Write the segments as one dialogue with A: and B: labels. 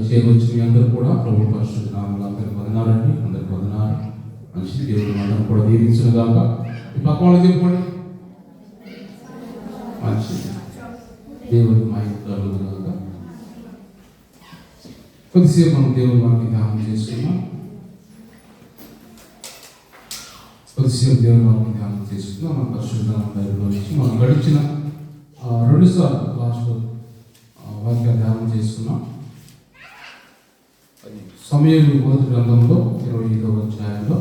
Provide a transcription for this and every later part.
A: చేయవచ్చు. మీ అందరూ కూడా ప్రభు పరిశుద్ధ నామములో అందరికి వందనాలండి. అందరికి వందనాలు. మంచి దేవుడు మనం కూడా దీవించును గాక. ఈ పక్క వాళ్ళు చెప్పండి. మంచి దేవుడి మహిమ కలుగును గాక. కొద్దిసేపు మనం దేవుని వాక్యం ధ్యానం చేసుకున్నాం. కొద్దిసేపు దేవుని వాక్యం ధ్యానం చేసుకున్నాం. మన పరిశుద్ధ బైబిల్లో నుంచి మనం గడిచిన 2 సార్లు లాస్ట్ వాక్య ధ్యానం చేసుకున్నాం. సమూయేలు మొదటి గ్రంథంలో 25వ అధ్యాయంలో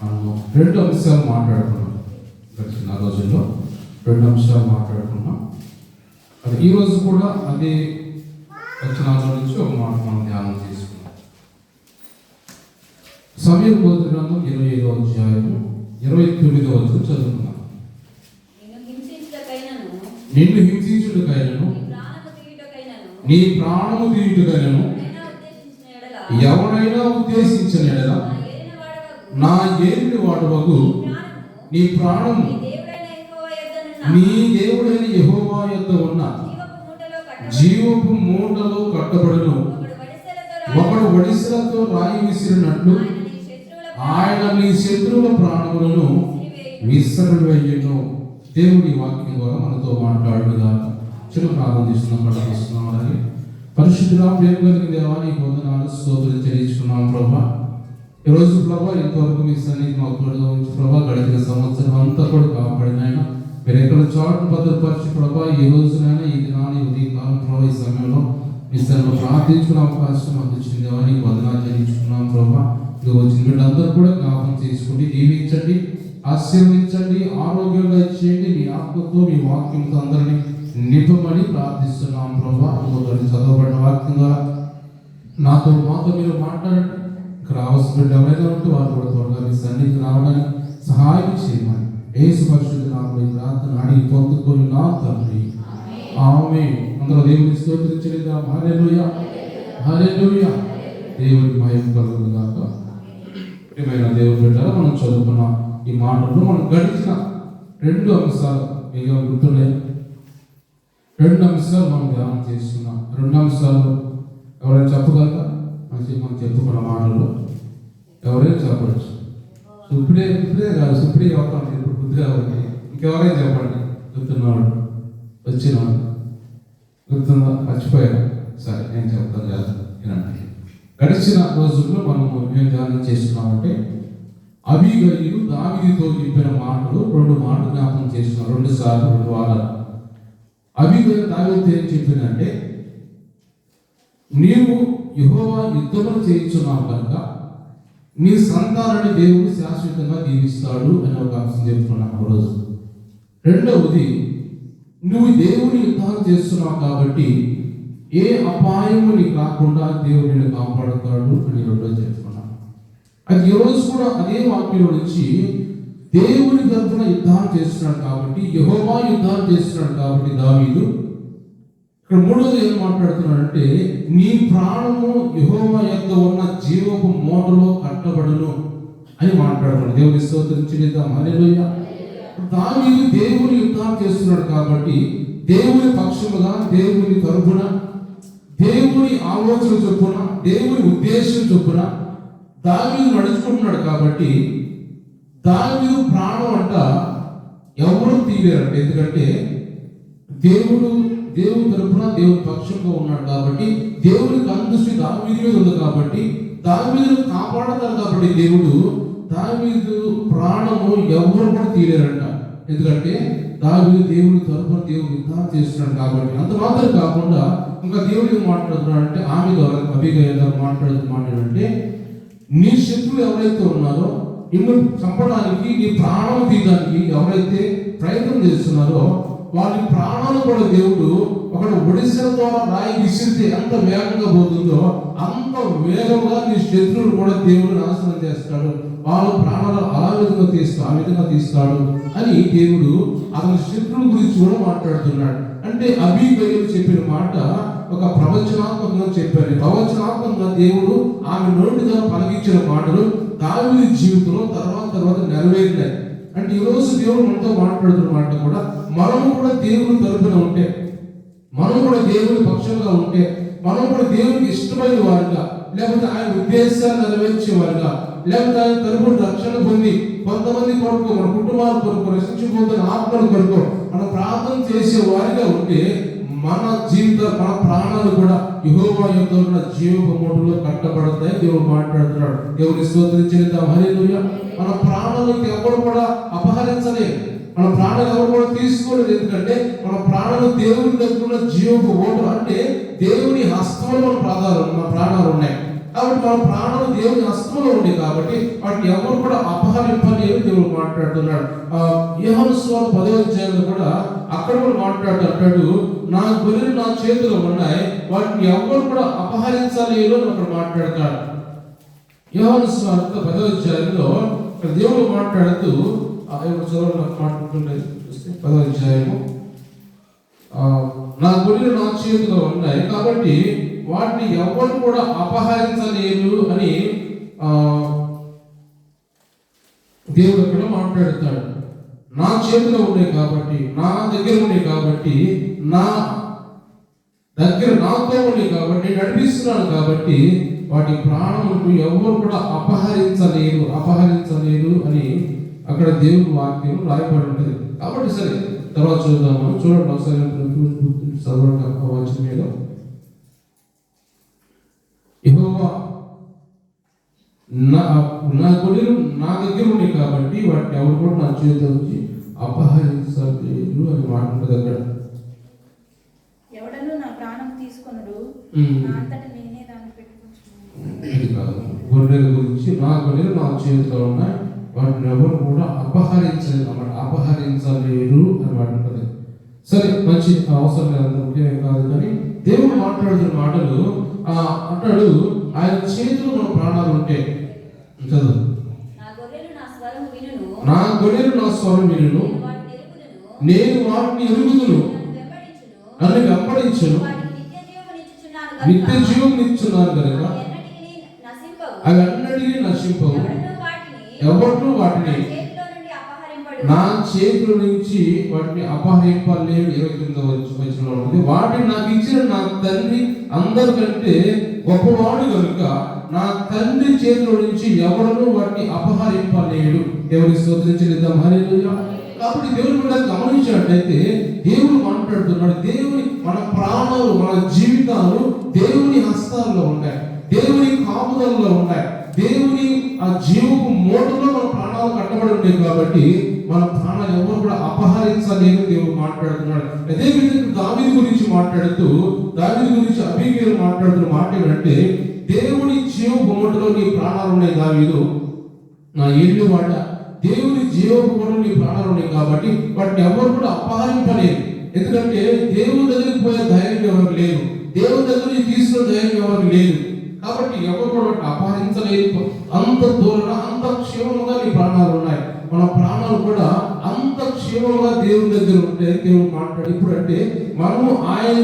A: మనము 2 అంశాలు మాట్లాడుకున్నాం. గడిచిన రోజుల్లో 2 అంశాలు మాట్లాడుకున్నాం. అది ఈరోజు కూడా అదే వచనాల నుంచి ఒక మాట మనం ధ్యానం చేసుకున్నాం. సమూయేలు మొదటి గ్రంథం 25వ అధ్యాయము 29వ వచనం చదువుకున్నాం. నిన్ను హింసించుటకైనను నీ ప్రాణము తీయుటకైనను ఎవరైనా ఉద్దేశించిన ఎడల నా ఏలిన వాడవగు నీ ప్రాణము నీ దేవుడైన యెహోవా యొద్ద ఉన్న జీవపు మూటలో కట్టబడును. ఒకడు ఒడిసెలతో రాయి విసిరినట్లు ఆయన నీ శత్రువుల ప్రాణములను విసిరివేయును. దేవుడి వాక్యం ద్వారా మనతో మాట్లాడుగా చిన్న ప్రారంభిస్తున్నాం, ప్రారంభిస్తున్నాం. అలాగే పరిశుద్ధుడా, ప్రేమ కలిగిన దేవా, నీ వందనాలు స్తోత్రం చెల్లించుకున్నాం ప్రభా. ఈరోజు ప్రభా ఇంతవరకు మీ సన్నిధి మాకు తోడుగా ఉంచి ప్రభా గడిచిన సంవత్సరం అంతా కూడా కాపాడినైనా మీరు ఎక్కడ చాటును భద్రపరిచి ప్రభా ఈ రోజునైనా ఈ దినాన్ని ఉదయకాలం ప్రభా ఈ సమయంలో మీ సన్నిధిలో ప్రార్థించుకునే అవకాశం అందించింది దేవా, నీకు వందనాలు చెల్లించుకున్నాం ప్రభా. ఇది వచ్చిన వీళ్ళందరూ కూడా జ్ఞాపకం చేసుకుని దీవించండి, ఆశీర్వదించండి, ఆరోగ్యంగా ఇచ్చేయండి. మీ ఆత్మతో మీ వాక్యంతో అందరినీ నింపమని ప్రార్థిస్తున్నాం ప్రభా. ఇంకొకరిని చదవబడిన వాక్యం ద్వారా మాతో మీరు మాట్లాడండి. ఇక్కడ రావాల్సిన ఎవరైనా ఉంటే వారు కూడా త్వరగా మీ సన్నిధికి రావడానికి సహాయం చేయమని యేసు పరిశుద్ధ నామములో ప్రార్థన అడిగి పొందుకొని నా తండ్రి, ఆమేన్. అందరూ దేవుని స్తోత్రించలేదా? హల్లెలూయా, హల్లెలూయా. దేవునికి మహిమ కలుగును గాక. ప్రియమైన దేవుని బిడ్డలారా, మనం చదువుకున్న ఈ మాటల్లో మనం గడిచిన 2 అంశాలు మీకు గుర్తున్నాయి. 2 అంశాలు మనం ధ్యానం చేస్తున్నాం. 2 అంశాలు ఎవరైనా చెప్పగలరా? మనం చెప్పుకున్న మాటల్లో ఎవరైనా చెప్పచ్చు. ఇప్పుడే కాదు, ఇప్పుడే చెప్పండి. ఇప్పుడు గుర్తుగా ఉంది. ఇంకెవరైనా చెప్పండి. గుర్తున్నాడు, వచ్చినాడు, గుర్తుందా, మర్చిపోయాడు. సరే, నేను చెప్తాను కదా. గడిచిన రోజుల్లో మనము ఏం ధ్యానం చేస్తున్నామంటే అబీగయీలు దావీదుతో చెప్పిన మాటలు 2 మాటలు జ్ఞాపకం చేస్తున్నాం. 2 సార్లు 2 వారాలు. అబీగయీలు దావీదుతో ఏం చెప్పిందంటే, నీవు యెహోవా యుద్ధములు చేయించున్నావు కనుక నీ సంతానాన్ని దేవుడు శాశ్వతంగా దీవిస్తాడు అని ఒక అంశం చెప్తున్నాను ఆ రోజు. 2వది, నువ్వు దేవుని యుద్ధాలు చేస్తున్నావు కాబట్టి ఏ అపాయము నీకు రాకుండా దేవుడు నిన్ను కాపాడుతాడు అని 2వది చెప్తున్నాను. అది ఈరోజు కూడా అదే వాక్యంలో నుంచి దేవుని తరఫున యుద్ధాలు చేస్తున్నాడు కాబట్టి, యెహోవా యుద్ధాలు చేస్తున్నాడు కాబట్టి దావీదు ఇక్కడ 3వది ఏం మాట్లాడుతున్నాడంటే, నీ ప్రాణము యెహోవా యొద్ద ఉన్న జీవపు మూటలో కట్టబడును అని మాట్లాడుతున్నాడు. దేవుని స్తోత్రం చెల్లిద్దాం. హల్లెలూయా. దావీదు దేవుని యుద్ధాలు చేస్తున్నాడు కాబట్టి దేవుని పక్షముగా, దేవుని తరఫున, దేవుని ఆలోచన చొప్పున, దేవుని ఉద్దేశం చొప్పున దావీదు నడుచుకుంటున్నాడు కాబట్టి దావీదు ప్రాణం అంట ఎవరు తీయలేరంట. ఎందుకంటే దేవుని తరపున దేవుని పక్షంగా ఉన్నాడు కాబట్టి, దేవుని కనుదృష్టి దావీదు మీద ఉంది కాబట్టి, దావీదును కాపాడతారు కాబట్టి దావీదు ప్రాణము ఎవరు కూడా తీయలేరంట. ఎందుకంటే దావీదు దేవుని తరపున దేవుని యుద్ధాలు చేస్తున్నాడు కాబట్టి. అంత మాత్రం కాకుండా ఇంకా దేవుడికి మాట్లాడుతున్నాడు అంటే, ఆమె ద్వారా అబీగయీలు గారు మాట్లాడంటే, నీ శత్రువులు ఎవరైతే ఉన్నారో నిన్ను చంపడానికి, నీ ప్రాణం తీయడానికి ఎవరైతే ప్రయత్నం చేస్తున్నారో వాళ్ళ ప్రాణాలు కూడా దేవుడు ఒకడు ఒడిసెల ద్వారా రాయి విసిరితే ఎంత వేగంగా పోతుందో అంత వేగంగా నీ శత్రువులు కూడా దేవుడు నాశనం చేస్తాడు. వాళ్ళ ప్రాణాలు ఆ విధంగా తీస్తాడు అని దేవుడు అతని శత్రువుల గురించి కూడా మాట్లాడుతున్నాడు. అంటే అబీగయీలు చెప్పిన మాట ఒక ప్రవచనాత్మకంగా చెప్పారు. ప్రవచనాత్మకంగా దేవుడు ఆమె నోటి ద్వారా పలికించిన మాటలు దావీదు జీవితంలో తర్వాత నెరవేరినాయి. అంటే ఈరోజు దేవుడు మనతో మాట్లాడుతున్న మాట కూడా మనము కూడా దేవుని తరపున ఉంటే, మనం కూడా దేవుని పక్షంగా ఉంటే, మనం కూడా దేవునికి ఇష్టమైన వారుగా, లేకపోతే ఆయన ఉద్దేశాన్ని నెరవేర్చే వారుగా, లేకపోతే ఆయన తరపున రక్షణ పొంది కొంతమంది కొరకు, మన కుటుంబాల కొరకు, రక్షించిపోతున్న ఆత్మల కొరకు మనం ప్రార్థన చేసే వారిగా ఉంటే మన మన ప్రాణాలు కూడా యెహోవా యొద్ద ఉన్న జీవపు మూటలో కట్టబడతాయి. దేవుడు మాట్లాడుతున్నాడు. దేవుని స్తోత్రం చెల్లిద్దాం. హల్లెలూయా. మన ప్రాణాలకు ఎవరు కూడా అపహరించలేరు, మన ప్రాణాలు ఎవరు కూడా తీసుకోలేదు. ఎందుకంటే మన ప్రాణాలు దేవుని దగ్గర ఉన్న జీవపు ఓటు, అంటే దేవుని హస్తంలో మన ప్రాణాలు ఉన్నాయి. కాబట్టి మన ప్రాణాలు దేవుని హస్తంలో ఉన్నాయి కాబట్టి వాటిని ఎవరు కూడా అపహరింపలేరు. దేవుడు మాట్లాడుతున్నాడు. యోహాను సువార్త 10వ అధ్యాయంలో కూడా అక్కడ కూడా మాట్లాడుతుంటాడు, నా గొర్రెలు నా చేతిలో ఉన్నాయి, వాటిని ఎవరు కూడా అపహరించలేరు అని అక్కడ మాట్లాడతాడు. యోహాను సువార్త 10వ అధ్యాయంలో దేవుడు మాట్లాడుతూ మాట్లాడుతుండేది చూస్తే 10వ అధ్యాయము, నా గొర్రెలు నా చేతిలో ఉన్నాయి కాబట్టి వాటిని ఎవరు కూడా అపహరించలేరు అని దేవుడు అక్కడ మాట్లాడతాడు. నా చేతిలో ఉన్నాయి కాబట్టి, నా దగ్గర ఉన్నాయి కాబట్టి, నా దగ్గర నాతో ఉన్నాయి కాబట్టి, నడిపిస్తున్నాను కాబట్టి వాటి ప్రాణములకు ఎవరు కూడా అపహరించలేరు అని అక్కడ దేవుని వాక్యం రాయబడి ఉంటుంది. కాబట్టి సరే, తర్వాత చూద్దాము. చూడండి ఒకసారి చదవండి వాక్యం మీద. యెహోవా నా గొర్రెలు నా దగ్గర ఉన్నాయి కాబట్టి వాటిని ఎవరు కూడా నా చేతిలో నుంచి అపహరించలేరు అని మాట ఉంటుంది అక్కడ.
B: ఎవడను నా ప్రాణం తీసుకొనడు, నా అంతట నేనే దాన్ని
A: పెట్టుకుంటున్నాను. గొర్రెల గురించి, నా గొర్రెలు నా చేతిలో ఉన్నాయి, వాటిని ఎవరు కూడా అపహరించలేరు అని మాట ఉంటుంది. సరే, మంచి అవసరం లేదు, ముఖ్యమే కాదు. కానీ దేవుడు మాట్లాడుతున్న మాటలు అంటాడు, ఆయన చేతులు మన ప్రాణాలు ఉంటే చదువు, నా గొర్రెలు నా స్వరం వినును, నేను వాటిని ఎరుగుదును, నన్ను వెంబడించును, నిత్య జీవం ఇచ్చున్నాను కనుక అవి అన్నిటికీ నశింపవు. ఎవరు వాటిని నా చేతుల నుంచి వాటిని అపహరింపలేడు. 29వ వచనంలో ఉంది, వాటిని నాకు ఇచ్చిన నా తండ్రి అందరికంటే గొప్పవాడు కనుక నా తండ్రి చేతుల నుంచి ఎవడను వాటిని అపహరింపలేడు. దేవుని స్తోత్రం చెల్లిద్దాం. హల్లెలూయా. కాబట్టి దేవుని కూడా గమనించినట్లయితే దేవుడు మాట్లాడుతున్నాడు, మన ప్రాణాలు, మన జీవితాలు దేవుని హస్తాల్లో ఉన్నాయి, దేవుని కాపుదలలో ఉన్నాయి, దేవుని ఆ జీవపు మూటలో మన ప్రాణాలు కట్టబడి ఉన్నాయి. కాబట్టి మన ప్రాణాలు ఎవరు కూడా అపహరించలేరు దేవుడు మాట్లాడుతున్నాడు. అదే విధంగా దావీదు గురించి మాట్లాడుతూ, దావీదు గురించి అబీగైలు మాట్లాడుతున్న మాట ఏంటంటే, దేవుని జీవపు మూటలో నీ ప్రాణాలు ఉన్నాయి దావీదు, నా ఏళ్ళు వాడ, దేవుని జీవపు మూటలో నీ ప్రాణాలు ఉన్నాయి కాబట్టి వాటిని ఎవరు కూడా అపహరింపలేరు. ఎందుకంటే దేవుని దగ్గరికి పోయే ధైర్యం ఎవరు లేరు, దేవుని దగ్గరికి తీసుకునే ధైర్యం ఎవరు లేదు. కాబట్టి ఎవరు కూడా వాటిని అపహరించలేదు. అంత దూరం, అంత క్షేమంగా నీ ప్రాణాలు ఉన్నాయి. మన ప్రాణాలు కూడా అంత క్షేమంగా దేవుని దగ్గర ఉంటే దేవుడు మాట్లాడు. ఇప్పుడు అంటే మనము ఆయన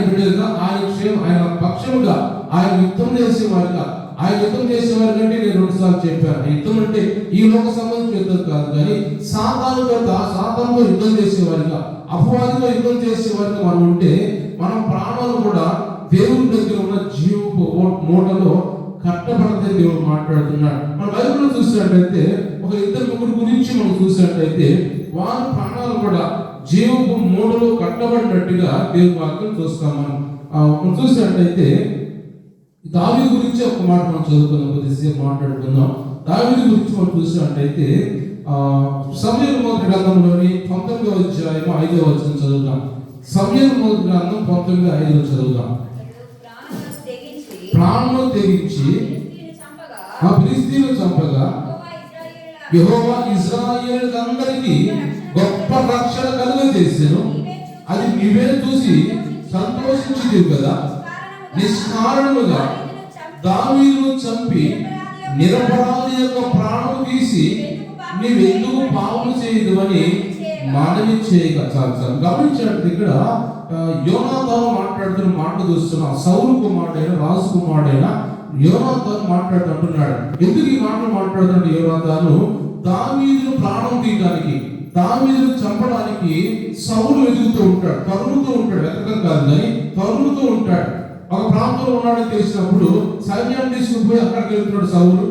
A: బిడ్డలుగా, ఆయన పక్షముగా, ఆయన యుద్ధం చేసేవారుగా, ఆయన యుద్ధం చేసేవారు కంటే నేను 2 సార్లు చెప్పాను, యుద్ధం అంటే ఈ లోక సంబంధించిన యుద్ధం కాదు, కానీ సాతానుతో యుద్ధం చేసేవారుగా, అపవాదితో యుద్ధం చేసేవారుగా మనం ఉంటే మన ప్రాణాలు కూడా దేవుని దగ్గర ఉన్న జీవపు మూటలో కట్టబడితే దేవుడు మాట్లాడుతున్నాడు. మన బైబిల్లో చూసినట్లయితే ఒక 2-3 గురించి మనం చూసినట్లయితే వారి ప్రాణాలు కూడా జీవపు మూటలో కట్టబడినట్టుగా దేవుని వాక్యం చూస్తాం. మనం చూసినట్లయితే దావీదు గురించి ఒక మాట మనం చదువుకుందాం, కొద్దిసేపు మాట్లాడుకుందాం. దావీదు గురించి మనం చూసినట్లయితే సమూయేలు మొదటి గ్రంథంలోని 19వ అధ్యాయం 5వ వచనం చదువుతాం. సమూయేలు మొదటి గ్రంథం 19:5 చదువుతాం. ప్రాణము తెగించి ఆ ఫిలిష్తీయులను చంపగా యెహోవా ఇశ్రాయేలులందరికీ గొప్ప రక్షణ కలుగజేసెను, అది నీవే చూసి సంతోషించితివి కదా. నిష్కారణముగా దావీదును చంపి నిరపరాధి యొక్క ప్రాణము తీసి నీవెందుకు పాపము చేయదు అని మనవి చేయగా. చాలు గమనించినట్టు ఇక్కడ యోనాతాను మాట్లాడుతున్న మాట చూస్తున్నాం. సౌలు కుమారుడైన, రాజు కుమారుడైన యోనాతాను మాట్లాడుతుంటున్నాడు. ఎందుకు ఈ మాటలు మాట్లాడుతున్నాడు యోనాతాను? దావీదును ప్రాణం తీయడానికి, దావీదును చంపడానికి సౌలు వెతుకుతూ ఉంటాడు, తరుముతూ ఉంటాడు. వెతకం కాదు కానీ తరుముతూ ఉంటాడు. ఒక ప్రాంతంలో ఉన్నాడని తెలిసినప్పుడు సైన్యాన్ని తీసుకుపోయి అక్కడికి వెళ్తున్నాడు సౌలు.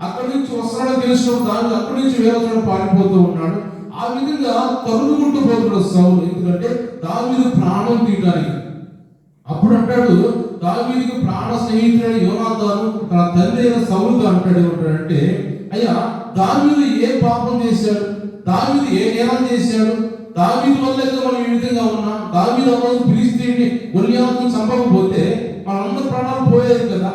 A: అక్కడి నుంచి వస్తున్నాడని తెలిసినప్పుడు దాని అక్కడి నుంచి వేరే చోట పారిపోతూ ఉన్నాడు. ఆ విధంగా తరుగుకుంటూ పోతున్నాడు సౌలు, ఎందుకంటే దావీదు ప్రాణం తీయడానికి. అప్పుడు అంటాడు, దావీదుకు ప్రాణ స్నేహితుడైన యోనాతాను తన తండ్రి అయిన సౌలుతో అంటాడు, ఏమంటాడంటే, అయ్యా దావీదు ఏ పాపం చేశాడు, దావీదు ఏ నేరం చేశాడు, దావీదు వల్ల మనం ఈ విధంగా ఉన్నాం, దావీదు అవ్వదు ఫిలిష్తీయుని గొల్లియాతును చంపకపోతే మనందరి ప్రాణాలు పోయేది కదా.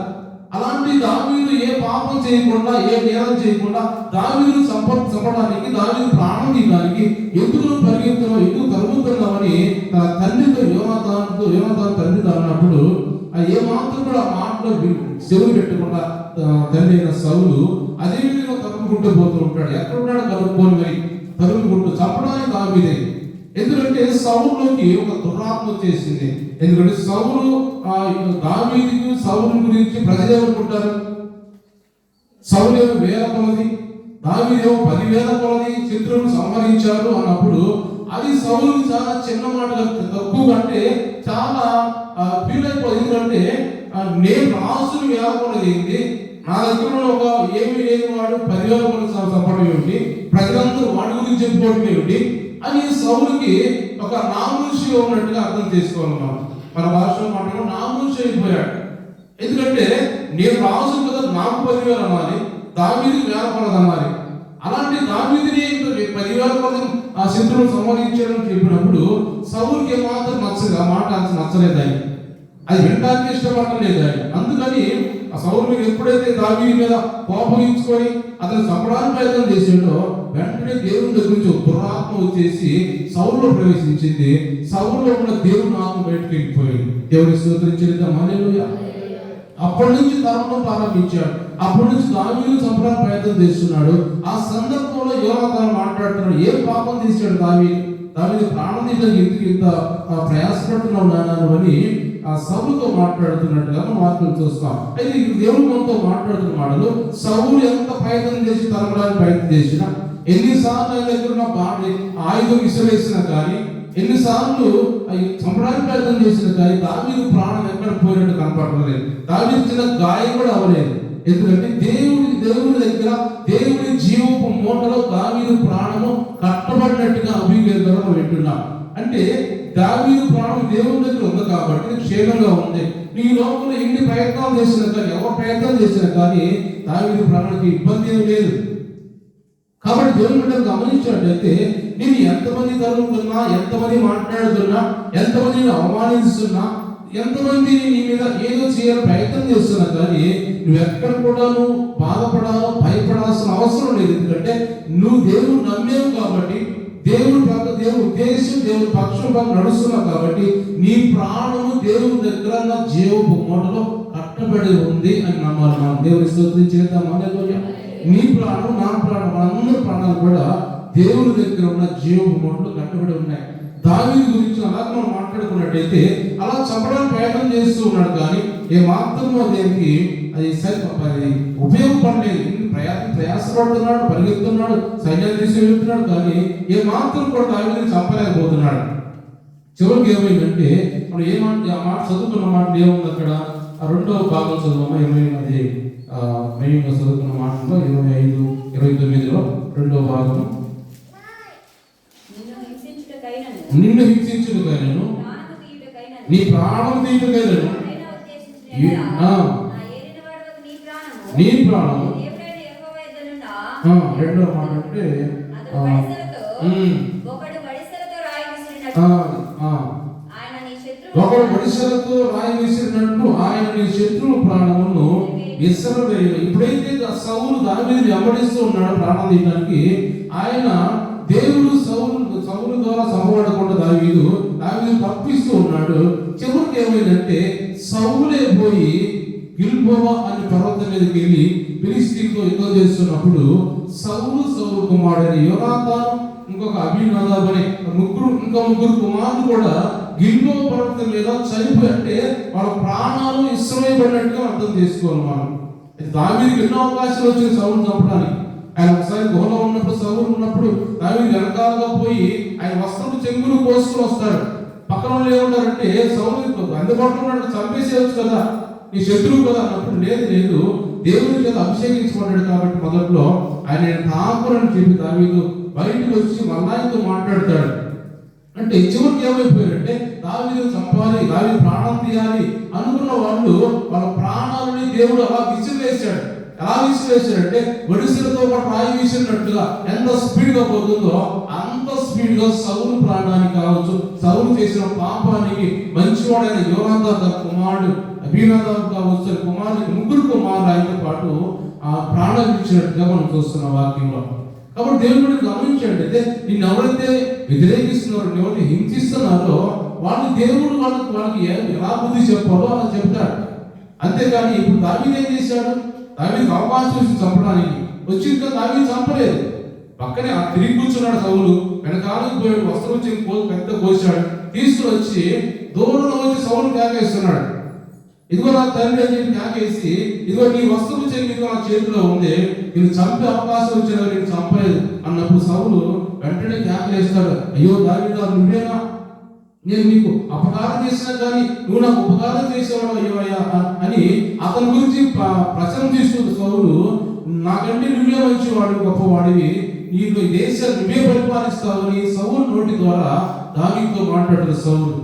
A: అలాంటి దావీదు ఏ పాపం చేయకుండా ఏ నేరం చేయకుండా దావీదును చంపడానికి, దావీదు ప్రాణం తీయడానికి ఎందుకు పరిగెత్తున్నావు, ఎందుకు తరుగుతున్నామని తన తండ్రితో యోనాతాను తండ్రితో అన్నప్పుడు ఏ మాత్రం కూడా ఆ మాటలో చెవులు పెట్టకుండా తండ్రి అయిన సౌలు అదే విధంగా తరుగుకుంటూ పోతూ ఉంటాడు. ఎక్కడున్నాడు కనుక్కొని మరి తరుగుకుంటూ చంపడానికి దావీదే. ఎందుకంటే సౌలులోకి ఒక దురాత్మ వచ్చేసింది. ఎందుకంటే సౌలు దావీదుకు సౌలు గురించి ప్రజలు ఏమనుకుంటారు, సౌలు ఏమో 1000 కొలది, దావీదేమో 10,000 కొలది శత్రువును సంహరించారు అన్నప్పుడు అది సౌలు చాలా చిన్న మాటగా తక్కువ అంటే చాలా ఫీల్ అయిపోయింది. ఎందుకంటే నేను రాసులు 1000 కొలది ఏంటి, నా దగ్గర ఒక ఏమి లేని వాడు 10,000 కొలది చంపడం ఏమిటి, ప్రజలందరూ వాడి గురించి చెప్పుకోవడం ఏమిటి అని సౌలుకి ఒక నామూషిగా ఉన్నట్టుగా అర్థం చేసుకోవాలి. మన భాషలో మాట్లాడు నామూషి అయిపోయాడు. ఎందుకంటే నేను రాజు కదా, నాకు 10,000 అనాలి, దావీదుకి 1000 కొలది అనాలి. అలాంటి దావీదుని 10,000 కొలది ఆ శత్రువును సంహరించాడని చెప్పినప్పుడు సౌలుకి ఏమాత్రం నచ్చలేదు, ఆ మాట నచ్చలేదు, అది వినడానికి ఇష్టపడలేదు ఆయన. అందుకని ఆ సౌలు మీద ఎప్పుడైతే దావీదు మీద కోపగించుకొని అతను చంపడానికి ప్రయత్నం చేసాడో వెంటనే దేవుని దగ్గర నుంచి ఒక దురాత్మ వచ్చేసి సౌలులో ప్రవేశించింది. సౌలులో ఉన్న దేవుని ఆత్మ బయటకు వెళ్ళిపోయింది. దేవుని స్తోత్రం చెల్లిద్దాం, హల్లెలూయా. అప్పటి నుంచి తరమడం ప్రారంభించాడు. అప్పటి నుంచి దావీదును చంపడానికి ప్రయత్నం చేస్తున్నాడు. ఆ సందర్భంలో యోనాతాను మాట్లాడుతున్నాడు, ఏ పాపం చేశాడు దావీదు ప్రాణం తీయడానికి ఎందుకు ఇంత ప్రయాసపడుతున్నావు నాన్న అని ఆ సౌలుతో మాట్లాడుతున్నట్టుగా వాక్యం చూస్తాం. అయితే దేవుడు మనతో మాట్లాడుతున్న మాటలు, సౌలు ఎంత ప్రయత్నం చేసి తరమడానికి ప్రయత్నం చేసినా, ఎన్నిసార్లు ఆయన దగ్గర ఉన్న ఆయుధం విసిరేసినా కానీ, ఎన్నిసార్లు చంపడానికి ప్రయత్నం చేసినా కానీ దావీదు ప్రాణం ఎక్కడ పోయినట్టు కనపడలేదు. దావీదు చిన్న గాయం కూడా అవ్వలేదు. ఎందుకంటే దేవుడి దగ్గర దేవుడి జీవపు మూటలో దావీదు ప్రాణము కట్టబడినట్టుగా అభివృద్ధి వింటున్నాం. అంటే దావీదు ప్రాణం దేవుని దగ్గర ఉంది కాబట్టి క్షేమంగా ఉంది. నీ లోపల ఎన్ని ప్రయత్నాలు చేసినా కానీ, ఎవరు ప్రయత్నం చేసినా కానీ దావీదు ప్రాణానికి ఇబ్బంది ఏమి లేదు. కాబట్టి దేవుని బిడ్డలు గమనించినట్లయితే నేను ఎంతమంది తరుగుతున్నా, ఎంతమంది మాట్లాడుతున్నా, ఎంతమంది అవమానిస్తున్నా, ఎంతమంది నీ మీద ఏదో చేయాలని ప్రయత్నం చేస్తున్నా కానీ నువ్వెక్కడ కూడా నువ్వు బాధపడాలో భయపడాల్సిన అవసరం లేదు. ఎందుకంటే నువ్వు దేవుడు నమ్మేవు కాబట్టి, దేవుడి పక్క దేవుడి ఉద్దేశం దేవుడి పక్షం పక్క నడుస్తున్నావు కాబట్టి నీ ప్రాణము దేవుని దగ్గర జీవపు మూటలో కట్టబడి ఉంది అని నమ్మాలి. మనం దేవుని స్తోత్రం చేద్దాం, హల్లెలూయా. నీ ప్రాణం, నా ప్రాణం, మనందరి ప్రాణాలు కూడా దేవుని దగ్గర ఉన్న జీవపు మూటలో కట్టబడి ఉన్నాయి. దావీదు గురించి అలా మనం మాట్లాడుకున్నట్టయితే అలా చంపడానికి ప్రయత్నం చేస్తూ ఉన్నాడు కానీ ఏ మాత్రమో దేనికి అది ఉపయోగపడలేదు. ప్రయాసపడుతున్నాడు, పరిగెత్తున్నాడు, సైన్యాన్ని తీసుకెళ్తున్నాడు కానీ ఏ మాత్రం కూడా దావీదుని చంపలేకపోతున్నాడు. చివరికి ఏమైందంటే మనం ఆ మాట చదువుకున్న మాట ఏముంది అక్కడ, ఆ రెండవ భాగం చదువు, మెయిన్గా చదువుకున్న మాటలో 25, 29లో రెండవ భాగం, నిన్ను హింసించుటకైనను నీ ప్రాణం తీయుటకైనను నీ ప్రాణం. రెండవ మాట అంటే ఒకడు వడిసెలతో రాయి విసిరినట్టు ఆయన నీ శత్రువు ప్రాణమును విసరవేయు. ఇప్పుడైతే సౌలు దావీదుని వెంబడిస్తూ ఉన్నాడు ప్రాణం తీయడానికి, ఆయన దేవుడు సౌలు ద్వారా సంభవడకుండా దావీదు తప్పిస్తూ ఉన్నాడు. చివరికి ఏమైందంటే సౌలే పోయి గిల్బోవా అనే పర్వతం మీదకి వెళ్ళి ఫిలిష్తీయులతో యుద్ధం చేస్తున్నప్పుడు సౌలు కుమారుడైన యోనాతాను, ఇంకొక అబీనాదాబ్ అనే ముగ్గురు కుమారులు కూడా గిల్బోవా పర్వతం మీద చనిపోయి, అంటే వాళ్ళ ప్రాణాలు ఇష్టమైపడినట్టుగా అర్థం చేసుకోవాలి మనం. దావీదుకి ఎన్నో అవకాశాలు వచ్చింది సౌలును చంపడానికి. ఆయన ఒకసారి గుహలో ఉన్నప్పుడు, సౌలు ఉన్నప్పుడు దావీదు వెనకాలగా పోయి ఆయన వస్త్రపు చెంగులు కోసుకుని వస్తాడు. పక్కన వాళ్ళు ఏమంటారంటే సౌలు అందుబాటులో ఉన్నాడు, చంపేసేయచ్చు కదా, నీ శత్రువు కదా అన్నప్పుడు, లేదు దేవుని చేత అభిషేకించబడ్డాడు కాబట్టి మొదట్లో ఆయన తాకురని చెప్పి దావీదు బయటకు వచ్చి మల్లాయితో మాట్లాడతాడు. అంటే చివరికి ఏమైపోయారంటే దావీదు చంపాలి, దావీదు ప్రాణం తీయాలి అనుకున్న వాళ్ళు వాళ్ళ ప్రాణాలని దేవుడు అలా విసిరివేశాడు. ఎలా విసిరివేశాడంటే ఒడిసిలతో పాటు రాయి విసిరినట్టుగా ఎంత స్పీడ్ గా పోతుందో అంత స్పీడ్ గా సౌలు ప్రాణానికి కావచ్చు, సౌలు చేసిన పాపానికి మంచివాడైన యోనాదాబు కుమారుడు అభినాదాబు కావచ్చు కుమారుడికి ముగ్గురు కుమారులు ఆయనతో పాటు ఆ ప్రాణాలు ఇచ్చినట్టుగా మనం చూస్తున్నాం వాక్యంలో. కాబట్టి దేవుడు గమనించండి, అయితే నిన్ను ఎవరైతే వ్యతిరేకిస్తున్నారో, ఎవరిని హింసిస్తున్నారో వాళ్ళు దేవుడు వాళ్ళకి ఎలా బుద్ధి చెప్పాలో అలా చెప్తాడు. అంతేకాని ఇప్పుడు దావీదు ఏం చేశాడు? దావీదుకి అవకాశం వచ్చి చంపడానికి వచ్చింది, దావీదు చంపలేదు. పక్కనే తిరిగి కూర్చున్నాడు సౌలు, వెనకాలకు పోయాడు, వస్త్రం వచ్చి పెద్ద కోసాడు, తీసుకుని వచ్చి దూరంలో వచ్చి సౌలు కేకేస్తున్నాడు. ఇదిగో నా తండ్రి అని చెప్పి కేకేసి, ఇదిగో నీ వస్త్రం చెల్లి నా చేతిలో ఉంది, నేను చంపే అవకాశం వచ్చిన నేను చంపలేదు అన్నప్పుడు సౌలు వెంటనే కేకలేస్తాడు, అయ్యో దావీదా నువ్వేనా, నేను నీకు అపకారం చేసినా కానీ నువ్వు నాకు ఉపకారం చేసేవాడు అయ్యో అని అతని గురించి ప్రశంసిస్తున్న సౌలు, నాకంటే నువ్వే మంచివాడు, గొప్పవాడివి, నీకు దేశాన్ని నువ్వే పరిపాలిస్తావు అని సౌలు నోటి ద్వారా దావీదుతో మాట్లాడుతున్న సౌలు.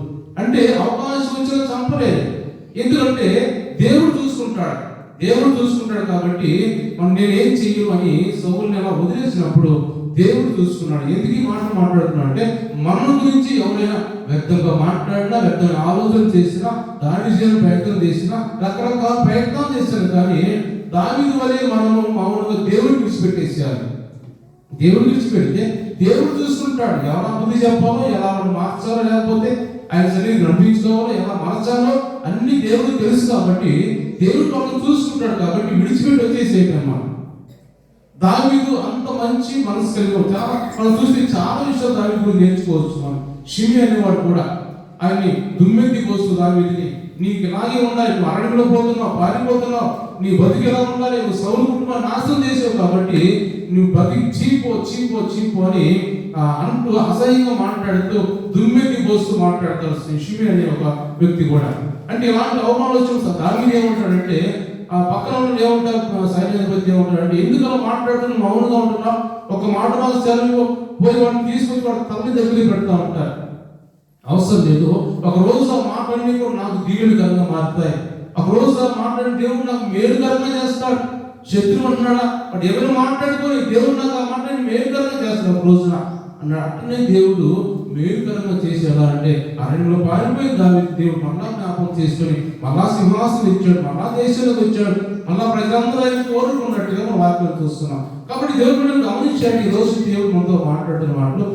A: అంటే అవకాశం వచ్చినా చంపలేదు, ఎందుకంటే దేవుడు చూసుకుంటాడు కాబట్టి మనం నేనేం చెయ్యను అని సౌలుని అలా వదిలేసినప్పుడు దేవుడు చూసుకున్నాడు. ఎందుకు ఈ మాట మాట్లాడుతున్నాడు అంటే మన గురించి ఎవరైనా వ్యక్తంగా మాట్లాడినా, వ్యక్తమైన ఆలోచన చేసినా, దాడి చేయడం ప్రయత్నం చేసినా, రకరకాల ప్రయత్నాలు చేశారు, కానీ దావీదు వలె మనము మామూలుగా దేవుడిని విడిచిపెట్టేసేయాలి. దేవుడిని విడిచిపెడితే దేవుడు చూసుకుంటాడు, ఎలా బుద్ధి చెప్పాలో, ఎలా మార్చాలో, లేకపోతే ఆయన శరీరం నడిపించుకోవాలో, ఎలా మార్చాలో అన్ని దేవుడికి తెలుసు కాబట్టి దేవుడు మనం చూసుకుంటాడు. కాబట్టి విడిచిపెట్టి వచ్చేసేయటమ్మా. దావీదు అంత మంచి మనసు కలిగి మనం చూస్తే చాలా విషయాలు దావీదు గురించి నేర్చుకోవచ్చు. మనం షిమి అనేవాడు కూడా ఆయన్ని దుమ్మెత్తి కోస్తూ దావీదుని, నీకు ఇలాగే ఉండాలి, నువ్వు అరణ్యంలో పోతున్నావు, పారిపోతున్నావు, నీ బతికి ఎలా ఉండాలి, నువ్వు సౌలు కుటుంబాన్ని నాశనం చేసావు కాబట్టి నువ్వు బతికి చీపో అని అంటూ అసహ్యంగా మాట్లాడుతూ దుమ్మెత్తి పోస్తూ మాట్లాడతాడు షిమి అనే ఒక వ్యక్తి కూడా. అంటే ఇలాంటి అవమానాలు వచ్చిన దావీదు ఏమంటాడంటే, ఆ పక్కన ఏమంటారు సైన్యాధిపతి ఏమంటాడు అంటే, ఎందుకు అలా మాట్లాడుతున్నా, మౌనంగా ఉంటున్నావు, ఒక మాట మాకు సెలవు పోయి వాడిని తీసుకొచ్చి వాడు తల్లి దగ్గరికి పెడతా ఉంటారు. అవసరం లేదు, ఒక రోజు ఆ మాటలన్నీ కూడా నాకు దీవెనకరంగా మారుతాయి, ఒక రోజు ఆ మాట్లాడి దేవుడు నాకు మేలుకరంగా చేస్తాడు. శత్రువు అంటున్నాడా, వాడు ఎవరు మాట్లాడుకొని దేవుడు నాకు ఆ మాటని మేలుకరంగా చేస్తాడు ఒక రోజున అన్నాడు. అట్టనే దేవుడు మేలుకరంగా చేసేలా అంటే అరణ్యంలో పారిపోయి దావీదు దేవుడు మళ్ళా జ్ఞాపకం చేసుకొని మళ్ళా సింహాసనం ఇచ్చాడు, మళ్ళా దేశంలోకి వచ్చాడు, మళ్ళా ప్రజలందరూ ఆయన కోరుకున్నట్టుగా మనం వాక్యం చూస్తున్నాం. కాబట్టి దేవుడు గమనించాడు, ఈ రోజు దేవుడు మనతో మాట్లాడుతున్న మాటలు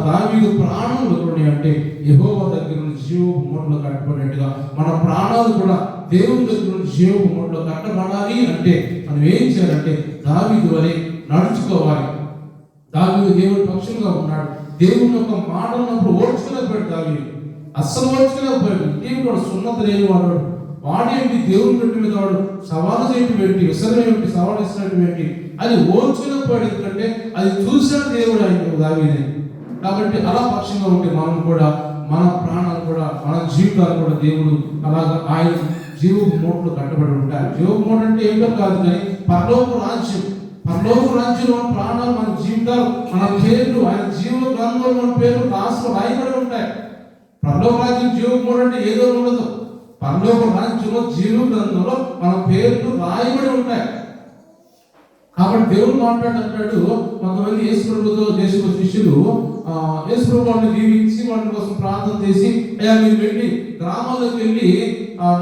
A: దావీదు ప్రాణాలు అంటే యెహోవా దగ్గర నుంచి జీవపు మూటలో కట్టబడినట్టుగా మన ప్రాణాలు కూడా దేవుని దగ్గర నుంచి జీవపు మూటలో కట్టబడాలి అంటే మనం ఏం చేయాలంటే దావీదు వలె నడుచుకోవాలి. దావీదు దేవుడి పక్షంగా ఉన్నాడు, దేవుని యొక్క మాట ఉన్నప్పుడు ఓడ్చుకోలేకపోయాడు. దావీదు అస్సలు ఓడ్చుకోలేకపోయాడు. దేవుడు వాడు సున్నత లేని వాడు, వాడేంటి దేవుని పెట్టి మీద వాడు సవాలు చేయటం ఏంటి, విసరణ ఏంటి, సవాలు ఇస్తున్నట్టు ఏంటి, అది ఓడ్చుకోలేకపోయాడు. ఎందుకంటే అది చూసిన దేవుడు ఆయన దావీదే. కాబట్టి అలా పక్షంగా ఉంటే మనం కూడా మన ప్రాణాలు కూడా మన జీవితాలు కూడా దేవుడు అలాగా ఆయన జీవపు మూటలు కట్టబడి ఉంటాయి. జీవపు మూట అంటే ఏంటో కాదు, కానీ పరలోక రాజ్యంలో మన ప్రాణాలు, మన జీవితాలు, మన పేర్లు ఆయన జీవ గ్రంథంలో మన పేర్లు రాయబడి ఉంటాయి. పరలోక రాజ్యం జీవపు మూట అంటే ఏదో ఉండదు, పరలోక రాజ్యంలో జీవ గ్రంథంలో మన పేర్లు రాయబడి ఉంటాయి. కాబట్టి దేవుడు మాట్లాడుతున్నాడు. కొంతమంది యేసుప్రభుతో దేశపు శిష్యులు యేసుప్రభు వాళ్ళని దీవించి వాళ్ళ కోసం ప్రార్థన చేసి, అయ్యా మీరు వెళ్ళి గ్రామాల్లోకి వెళ్ళి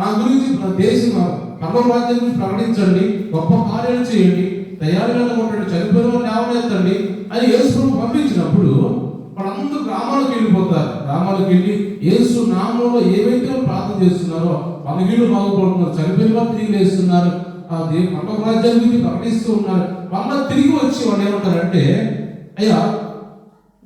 A: నా గురించి దేశం పరలోక రాజ్యం గురించి ప్రకటించండి, గొప్ప కార్యాలు చేయండి, తయారుగా కొట్టండి, చనిపోయిన వాళ్ళు లేవనెత్తండి అని యేసుప్రభు పంపించినప్పుడు వాళ్ళందరూ గ్రామాలకు వెళ్ళిపోతారు. గ్రామాలకు వెళ్ళి యేసు నామంలో ఏవైతే ప్రార్థన చేస్తున్నారో వాళ్ళ వీళ్ళు బాగుపడుతున్నారు, చనిపోయిన వాళ్ళు తిరిగి లేస్తున్నారు, పరలోక రాజ్యాన్ని గురించి ప్రకటిస్తూ ఉన్నారు. వాళ్ళ తిరిగి వచ్చి వాళ్ళు ఏమంటారంటే, అయ్యా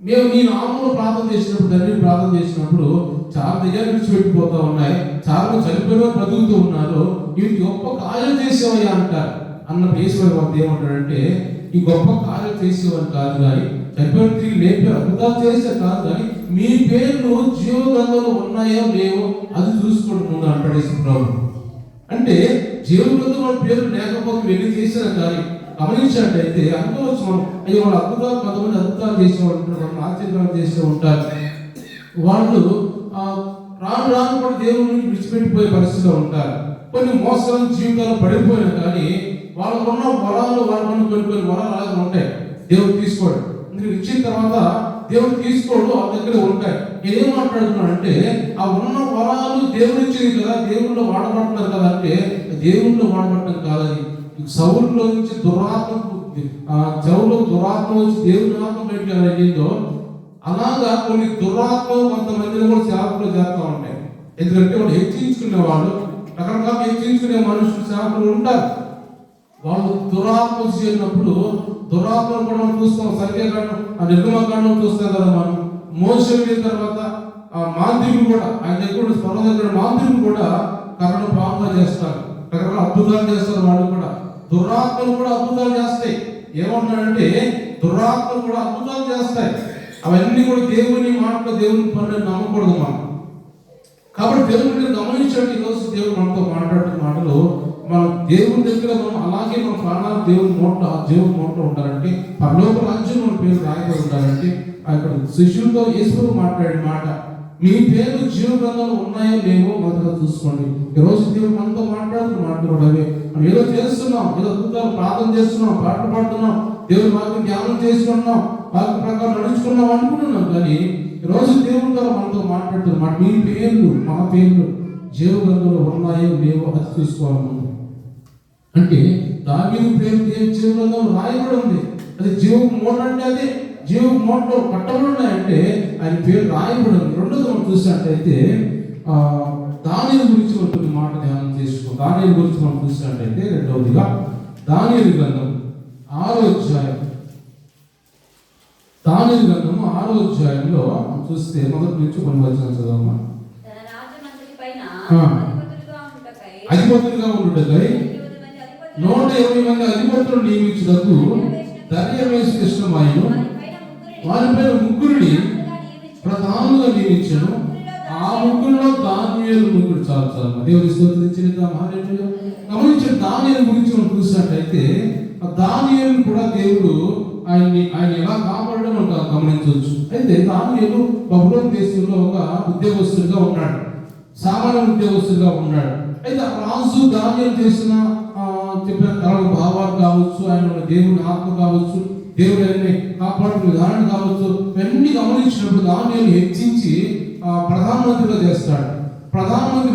A: మేము నీ నామంలో ప్రార్థన చేసినప్పుడు, తండ్రి ప్రార్థన చేసినప్పుడు చాలా దయ్యాలు విడిచిపెట్టిపోతా ఉన్నాయి, చాలా చనిపోయిన వాళ్ళు బ్రతుకుతూ ఉన్నారు, ఇవి గొప్ప కార్యాలు చేసేవయ్యా అంటారు. అన్న ఈశ్వరు వాళ్ళు ఏమంటాడంటే, ఈ గొప్ప కార్యాలు చేసేవాళ్ళు కాదు, కానీ చనిపోయిన తిరిగి లేపారు, అద్భుతాలు చేశారు కాదు, కానీ మీ పేర్లు జీవ గ్రంథంలో ఉన్నాయో లేవో అది చూసుకోండి ముందు అంటాడు యేసు ప్రభు. అంటే జీవ గ్రంథంలో పేర్లు లేకపోతే వెళ్ళి చేశారు కానీ గమనించినట్టయితే అనుకోవచ్చు మనం, అయ్యో వాళ్ళు అద్భుతాలు, కొంతమంది అద్భుతాలు చేసే ఉంటారు, వాళ్ళు ఆశ్చర్యాలు చేస్తూ ఉంటారు, వాళ్ళు రాను రాను కూడా దేవుని విడిచిపెట్టిపోయే పరిస్థితిలో ఉంటారు. కొన్ని మోసాల జీవితాలు పడిపోయినా కానీ వాళ్ళకున్న వరాలు, వాళ్ళకున్న కొన్ని వరాలు అలాగే ఉంటాయి, దేవుడు తీసుకోడు. అందుకని ఇచ్చిన తర్వాత దేవుడు తీసుకోడు, వాళ్ళ దగ్గర ఉంటాయి. నేనేం మాట్లాడుతున్నానంటే ఆ ఉన్న వరాలు దేవుడు ఇచ్చింది కదా, దేవుళ్ళు వాడబడుతున్నారు కదా అంటే దేవుళ్ళు వాడబడటం కాదని. సౌలులో నుంచి దురాత్మ, చెవులో దురాత్మ వచ్చి దేవుని ఆత్మ బయటకు వెళ్ళిందో అలాగా కొన్ని దురాత్మలు కొంతమందిని కూడా సేవకులు చేస్తూ ఉంటాయి. ఎందుకంటే వాళ్ళు హెచ్చించుకునే వాళ్ళు, రకరకాల హెచ్చించుకునే మనుషులు సేవకులు ఉంటారు. వాళ్ళు దురాత్మ చేసినప్పుడు దురాత్మను కూడా మనం చూస్తాం. సంఖ్యాకాండం, నిర్గమకాండం చూస్తాం కదా మనం. మోషే వెళ్ళిన తర్వాత ఆ మాంత్రికులు కూడా, ఆయన దగ్గర స్వరం దగ్గర మాంత్రికులు కూడా కర్రను పాముగా చేస్తారు, రకరకాల అద్భుతాలు చేస్తారు. వాళ్ళు కూడా దురాత్మలు కూడా అద్భుతాలు చేస్తాయి. ఏమంటాడంటే దురాత్మలు కూడా అద్భుతాలు చేస్తాయి. అవన్నీ కూడా దేవుని మాటలు, దేవుని పనులు నమ్మకూడదు మనం. కాబట్టి దేవుని గమనించండి, ఈరోజు దేవుడు మనతో మాట్లాడుతున్న మాటలు మనం దేవుని దగ్గర మనం అలాగే మన ప్రాణాలు దేవుని నోట్లో ఉంటారంటే, పరలోక రాజ్యం మన పేరు రాయబడి ఉండాలంటే అక్కడ శిష్యులతో యేసు మాట్లాడిన మాట, మీ పేరు జీవ గ్రంథంలో ఉన్నాయో లేవో మొదట చూసుకోండి. ఈరోజు దేవుడు మనతో మాట్లాడుతున్నవే మనం ఏదో చేస్తున్నాం, ఏదో అద్భుతాలు ప్రార్థన చేస్తున్నాం, పాటలు పాడుతున్నాం, దేవుని వాక్యం ధ్యానం చేసుకుంటున్నాం, వాక్య ప్రకారం నడుచుకున్నాం అనుకుంటున్నాం. కానీ ఈరోజు దేవుడు ద్వారా మనతో మాట్లాడుతున్నాం, మీ పేర్లు, మా పేర్లు జీవ గ్రంథంలో ఉన్నాయో లేవో అది చూసుకోవాలి. అంటే దావీదు పేరు జీవ గ్రంథంలో రాయబడి ఉంది. అది జీవ మూట అంటే అదే జీవ మూటలో కట్టబడి ఉన్నాయంటే ఆయన పేరు రాయబడి ఉంది. రెండోది మనం చూసినట్టయితే దానియేలు గురించి మనం కొన్ని మాట ధ్యానం చేసుకో. దానియేలు గురించి మనం చూసినట్టయితే రెండవదిగా దానియేలు గ్రంథం 6వ అధ్యాయం, దానియేలు గ్రంథం 6వ అధ్యాయంలో చూస్తే మొదటి నుంచి కొన్ని వచనాలు చదవమా. అధిపతులుగా ఉండుటకై 120 మంది అధిపతులు నియమించుటకు దర్యావేషు ఇష్టమాయను, వారిపైన ముగ్గురిని ప్రధానులుగా నియమించను. ఆ ముగ్గురులో దానియేలు ముగ్గురు. చాలు దేవుని స్తోత్రించిన గమనించిన దానియేలు గురించి మనం చూసినట్టయితే దానియేలు కూడా దేవుడు ఆయన ఎలా కాపాడడం మనం గమనించవచ్చు. అయితే దానియేలు బబులోను దేశంలో ఒక ఉద్యోగస్తుడిగా ఉన్నాడు, సామాన్య ఉద్యోగస్తుడిగా ఉన్నాడు. అయితే రాజు దానియేలు చేసిన చెప్పిన కళల భావాలు కావచ్చు, ఆయన దేవుని ఆత్మ కావచ్చు, దేవుడు ఆయన్ని కాపాడుకునే విధానం కావచ్చు, ఇవన్నీ గమనించినప్పుడు దానియేలు హెచ్చించి ప్రధానమంత్రిగా చేస్తాడు.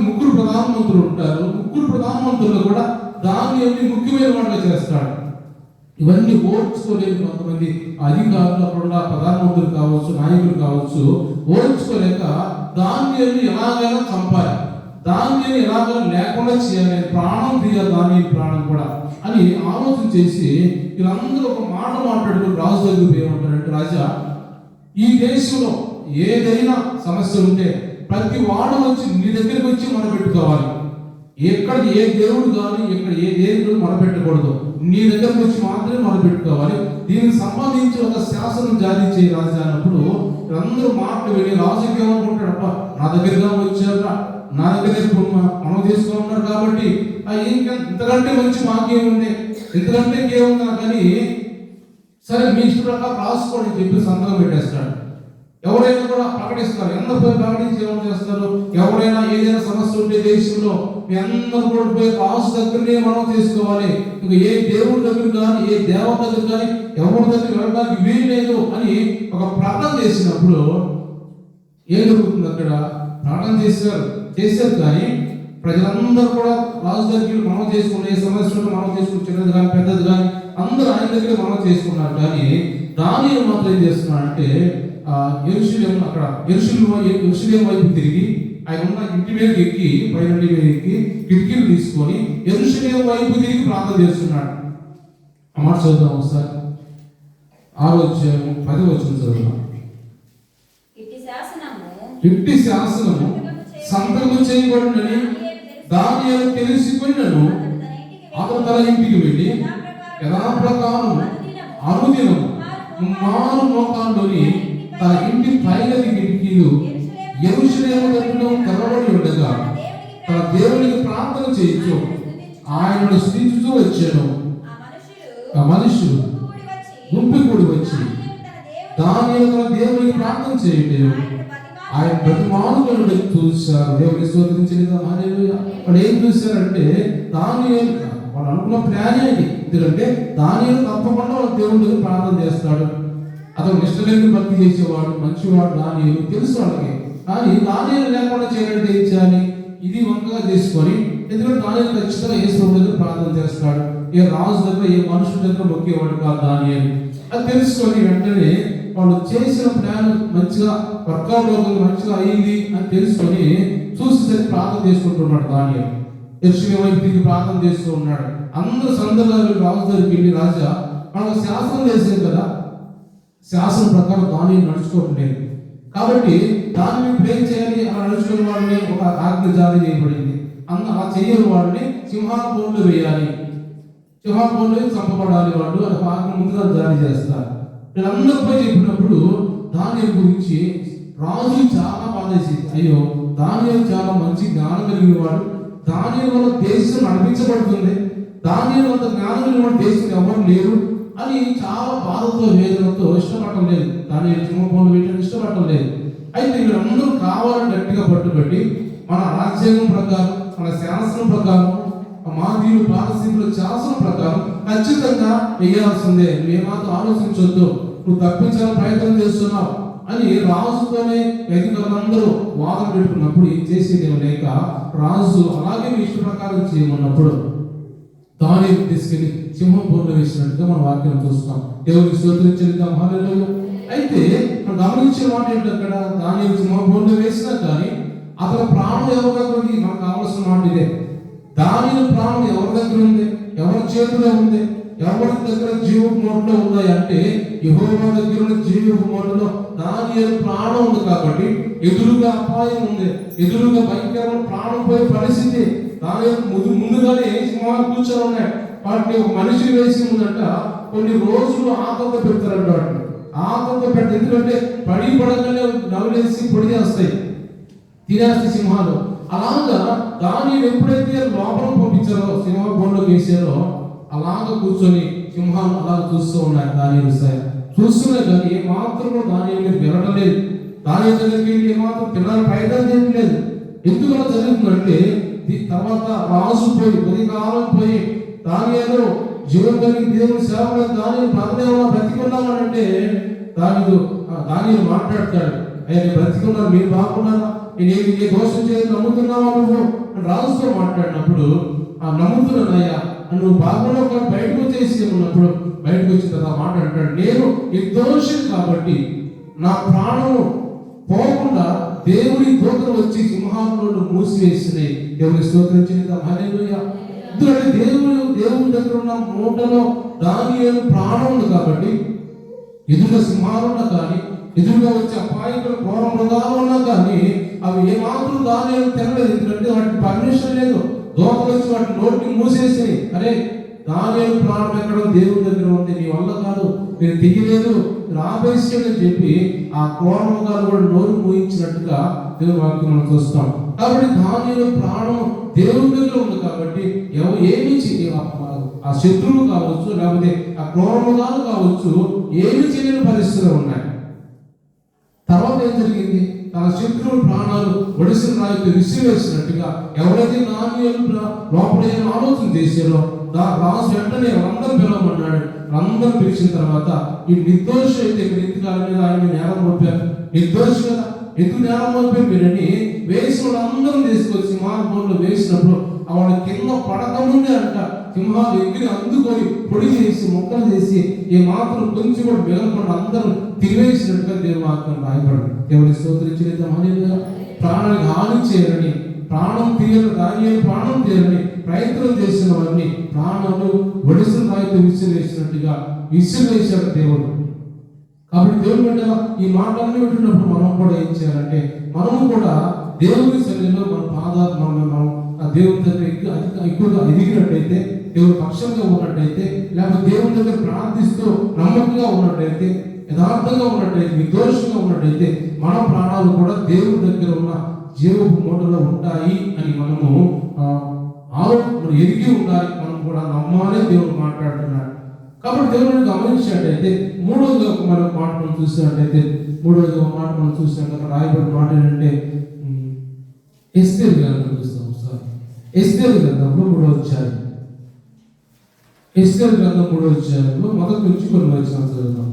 A: ముగ్గురు ప్రధానమంత్రులు ఉంటారు. ముగ్గురు ప్రధానమంత్రులు కూడా దానియేలుని ముఖ్యమైన వాడుగా చేస్తాడు. ఇవన్నీ ఓర్చుకోలేని కొంతమంది అధికారులు అక్కడ ప్రధానమంత్రులు కావచ్చు, నాయకులు కావచ్చు, ఓర్చుకోలేక దానియేలుని ఎలాగైనా చంపాలి, దానియేలుని ఎలాగైనా లేకుండా చేయాలి, ప్రాణం తీయాలి దానియేలు ప్రాణం కూడా అని ఆలోచన చేసి వీళ్ళందరూ ఒక మాట మాట్లాడుకుని రాజు దగ్గరికి ఏమంటారంటే, రాజా, ఈ దేశంలో ఏదైనా సమస్య ఉంటే ప్రతి వాడు వచ్చి నీ దగ్గరికి వచ్చి మొరపెట్టుకోవాలి. ఎక్కడ ఏ దేవుడు కానీ ఇక్కడ ఏ దేవుడు మొరపెట్టకూడదు, నీ దగ్గరకు వచ్చి మాత్రమే మొరపెట్టుకోవాలి. దీనికి సంబంధించి ఒక శాసనం జారీ చేయ రాజా అన్నప్పుడు అందరూ మాటలు వెళ్ళి రాజుకి ఏమనుకుంటాడప్ప, నా దగ్గరగా వచ్చారట, నా దగ్గర మనం తీసుకున్నారు కాబట్టి ఇంతకంటే మంచి మాకేముంది, ఇంతకంటే ఇంకేముందా కానీ సరే మీ ఇష్ట ప్రకారం రాసుకోండి అని చెప్పి సంతకం పెట్టేస్తాడు. ఎవరైనా కూడా ప్రకటిస్తారు, అందరూ పోయి ప్రకటించి ఏమని చేస్తారు, ఎవరైనా ఏదైనా సమస్య ఉంటే దేశంలో మీ అందరూ కూడా పోయి రాజు దగ్గరనే మనం చేసుకోవాలి, ఇంకా ఏ దేవుడి దగ్గర కానీ ఏ దేవత దగ్గర కానీ ఎవరి దగ్గర వెళ్ళడానికి వీలు లేదు అని ఒక ప్రకటన చేసినప్పుడు ఏం జరుగుతుంది? అక్కడ ప్రకటన చేశారు కానీ ప్రజలందరూ కూడా రాజు దగ్గర మనం చేసుకున్న ఏ సమస్యలు మనం చేసుకున్న చిన్నది కానీ పెద్దది కానీ అందరూ ఆయన దగ్గర మనం చేసుకున్నారు. కానీ దానియేలు మాత్రం ఏం చేస్తున్నాడంటే యెరూషలేము వైపు తిరిగి ఆయన ఉన్న ఇంటి మీద ఎక్కి, పైన మీద ఎక్కి కిటికీలు తీసుకొని యెరూషలేము వైపు తిరిగి ప్రార్థన చేస్తున్నాడు. ఆ మాట చదువుదాం ఒకసారి. 6వ అధ్యాయం 10వ వచనం చదువుదాం. ఇట్టి శాసనము సంతకము చేయబడినని దానియేలు తెలిసిపోయినను అతను తన ఇంటికి వెళ్ళి యథాప్రకారం అనుదినము మారు మోకాల్లోని తన ఇంటి పైగది కిటికీలు యెరూషలేము తలుపులు తెరవబడి ఉండగా తన దేవునికి ప్రార్థన చేయొచ్చు ఆయనను స్తుతించుతూ వచ్చాను. ఆ మనుషులు గుంపు కూడి వచ్చి దానియేలు తన దేవునికి ప్రార్థన చేయటం ఆయన ప్రతిమానుకుని చూశారు. దేవుని స్తోత్రించలేదా? హల్లెలూయా. వాళ్ళు ఏం చూశారంటే దానియేలు వాళ్ళు అనుకున్న ప్లాన్ ఏంటి? ఎందుకంటే దానియేలు తప్పకుండా వాళ్ళ దేవుడికి ప్రార్థన చేస్తాడు, అతను నిష్ఠలేని భక్తి చేసేవాడు, మంచివాడు దానియేలు తెలుసు వాళ్ళకి. కానీ దానియేలు లేకుండా చేయాలంటే ఏం చేయాలి? ఇది వంకగా చేసుకొని, ఎందుకంటే దానియేలు ఖచ్చితంగా యేసు ప్రభు దగ్గర ప్రార్థన చేస్తాడు, ఏ రాజు దగ్గర ఏ మనుషుల దగ్గర మొక్కేవాడు కాదు దానియేలు. అది తెలుసుకొని వెంటనే వాళ్ళు చేసిన ప్లాన్ మంచిగా వర్కౌట్ అవుతుంది, మంచిగా అయింది అని తెలుసుకొని చూసేసరికి ప్రార్థన చేసుకుంటున్నాడు దానియేలు. యెరూషలేము వైపు తిరిగి ప్రార్థన చేస్తూ ఉన్నాడు. అందరూ సందర్గా రాజు దగ్గరికి వెళ్ళి, రాజా మనకు శాసనం చేసేది కదా, శాసనం ప్రకారం దానియేలు నడుచుకోవడం లేదు కాబట్టి దాన్ని ప్రేమ చేయాలి, అలా నడుచుకునే వాళ్ళని ఒక ఆజ్ఞ జారీ చేయబడింది. అలా చేయని వాళ్ళని సింహాసనంలో వేయాలి, సింహాసనంలో చంపబడాలి వాళ్ళు, అది ఆజ్ఞ ముందుగా జారీ చేస్తారు. వీళ్ళందరూ పోయి చెప్పినప్పుడు దానియేలు గురించి రాజు చాలా బాధేసింది. అయ్యో దానియేలు చాలా మంచి జ్ఞానం కలిగిన వాడు, దానియేలు వల్ల దేశం నడిపించబడుతుంది, దానియేలు అంత జ్ఞానం కలిగిన వాడు దేశం ఎవరు లేరు అని చాలా బాధతో వేదనతో ఇష్టపడటం లేదు. దానియేలు సింహంలో వేయడం ఇష్టపడటం లేదు. అయితే వీళ్ళందరూ కావాలని గట్టిగా పట్టుబట్టి మన రాజ్యాంగం ప్రకారం, మన శాసనం ప్రకారం, మాదీయులు పారసీకుల శాసనం ప్రకారం ఖచ్చితంగా వేయాల్సిందే, నువ్వేమాత్రం ఆలోచించొద్దు, నువ్వు తప్పించాలని ప్రయత్నం చేస్తున్నావు అని రాజుతోనే అధికారులందరూ వాదన పెట్టుకున్నప్పుడు ఏం చేసేది లేక రాజు అలాగే మీ ఇష్ట ప్రకారం చేయమన్నప్పుడు దానియేలు తీసుకెళ్లి సింహం బోర్లో వేసినట్టుగా మన వాక్యం చూస్తాం. దేవునికి స్తోత్రించేద్దాం. హల్లెలూయా. అయితే మనం గమనించిన మాట ఏంటి, అక్కడ దానియేలు సింహం బోర్లో వేసినా కానీ అతని ప్రాణం ఎవరి దగ్గర ఉంది? మనకు కావాల్సిన మాట ఇదే. దానియేలు ప్రాణం ఎవరి దగ్గర ఉంది? ఎవరి చేతిలో ఉంది? ఎవరి దగ్గర జీవపు మూటలో ఉన్నాయి అంటే యెహోవా దగ్గర ఉన్న జీవపు మూటలో దానియేలు ప్రాణం ఉంది కాబట్టి ఎదురుగా అపాయం ఉంది, ఎదురుగా భయంకరమైన ప్రాణం పోయే పరిస్థితి. దానియేలు ముందుగానే సింహాలు కూర్చొని ఉన్నాయి, వాటిని ఒక మనిషి వేసి ఉందంట కొన్ని రోజులు ఆకలితో పెడతారంట. వాటిని ఆకలితో పెడతారు, ఎందుకంటే పడగానే నవ్వులేసి పొడి చేస్తాయి, తినేస్తాయి సింహాలు. అలాగా దానియేలు ఎప్పుడైతే లోపల పంపించారో సింహ బోన్లోకి వేసారో అలాగ కూర్చొని సింహాలు అలా చూస్తూ ఉన్నాయి. దానియేలు చూస్తున్నా కానీ ఏ మాత్రం దానియేలు వెళ్ళడం లేదు, దానియేలు దగ్గరికి వెళ్ళి ఏమాత్రం తినాలని ప్రయత్నం చేయట్లేదు. ఎందుకు అలా జరుగుతుందంటే తర్వాత రాజు పోయి ఉదయకాలం పోయి దానియేలు జీవన కలిగి దేవుని సేవలో దానియేలు బ్రతకేమన్నా బ్రతికున్నామనంటే దానియేలు మాట్లాడతాడు, అయ్యా నేను బ్రతికున్నాను, మీరు బాగున్నారా, నేను ఏ దోషం చేయని నమ్ముతున్నావా నువ్వు రాజుతో మాట్లాడినప్పుడు ఆ నమ్ముతున్నానయ్యా, నువ్వు బాగున్నా కానీ బయటకు వచ్చేసి ఉన్నప్పుడు బయటకు వచ్చిన తర్వాత మాట అంటాడు, నేను నిర్దోషి కాబట్టి నా ప్రాణము పోకుండా దేవుని దూతలు వచ్చి సింహాసనంలో మూసివేసినాయి. దేవుని స్తోత్రించేద్దాం. హల్లెలూయా. ఎందుకంటే దేవుని దగ్గర ఉన్న మూటలో దానియేలు ప్రాణం ఉంది కాబట్టి ఎదురుగా సింహాలు ఉన్నా కానీ ఎదురుగా వచ్చే అపాయకులు ఘోర మృగాలు ఉన్నా కానీ అవి ఏమాత్రం దానియేలు తినలేదు, ఎందుకంటే వాటికి పర్మిషన్ లేదు. దోతలు వచ్చి వాటి నోటిని మూసేసి, అరే దానియేలు ప్రాణం ఎక్కడ దేవుని దగ్గర ఉంది, నీ వల్ల కాదు, నేను తీయలేదు, ఆపేసాడని చెప్పి ఆ క్రోరముగాలు కూడా నోరు మూయించినట్టుగా దేవుని వాక్యం మనం చూస్తాం. కాబట్టి దానియేలు ప్రాణం దేవుని దగ్గర ఉంది కాబట్టి ఏమి ఆ శత్రువులు కావచ్చు, లేకపోతే ఆ క్రోరముగాలు కావచ్చు, ఏమి చేయలేని పరిస్థితులు ఉన్నాయి. తర్వాత ఏం జరిగింది? తన శత్రువుల ప్రాణాలు ఒడిసిన రాయితో విసిరివేసినట్టుగా ఎవరైతే దానియేలు లోపల ఏం ఆలోచన చేశారో రాజు వెంటనే అందరూ పిలవమన్నాడు. అందరూ పిలిచిన తర్వాత ఈ నిర్దోషి అయితే ఇక్కడ ఇంతకాలం మీద ఆయన నేరం మోపారు, నిర్దోషి కదా, ఎందుకు నేరం మోపారు మీరని వేసిన వాళ్ళందరూ తీసుకొచ్చి సింహాసనంలో వేసినప్పుడు వాళ్ళ కింద పడకముందే అంట సింహాలు ఎగిరి అందుకొని పొడి చేసి మొక్కలు చేసి ఏ మాత్రం కొంచెం కూడా మిగలకుండా అందరూ తిరివేసినట్టుగా దేవుని వాక్యం రాయబడింది. దేవుని స్తోత్రించేద్దాం. హల్లెలూయా. ప్రాణానికి హాని చేయరని, ప్రాణం తీయని దానియేలు ప్రాణం తీయరని ప్రయత్నం చేసిన వారిని ప్రాణాలు ఒడిసిన రాయితో విసిరివేసినట్టుగా విసిరివేశాడు దేవుడు. కాబట్టి దేవుని బిడ్డ ఈ మాటలన్నీ వింటున్నప్పుడు మనం కూడా ఏం చేయాలంటే మనము కూడా దేవుని సన్నిధిలో మన పాదాలు మనం దేవుని దగ్గర ఎక్కువగా ఎదిగినట్టయితే, దేవుని పక్షంగా ఉన్నట్టయితే, లేకపోతే దేవుని దగ్గర ప్రార్థిస్తూ నమ్మకంగా ఉన్నట్టయితే, యథార్థంగా ఉన్నట్టయితే, నిర్దోషంగా ఉన్నట్టయితే మన ప్రాణాలు కూడా దేవుని దగ్గర ఉన్న జీవపు మూటలో ఉంటాయి అని మనము ఎదిగి ఉండాలి. మనం కూడా నమ్మాలి. దేవుడు మాట్లాడుతున్నాడు కాబట్టి దేవుడిని గమనించినట్టయితే మూడోది ఒక మనం మాట మనం చూసినట్టయితే, మూడోది ఒక మాట మనం చూసినట్టు అక్కడ రాయబడిన మాట ఏంటంటే ఎస్తేరు గ్రంథం చూస్తాం సార్. ఎస్తేరు గ్రంథంలో 3వ అధ్యాయం, ఎస్తేరు గ్రంథం 3వ అధ్యాయంలో మొదటి నుంచి కొన్ని వచనాలు చదువుతాం.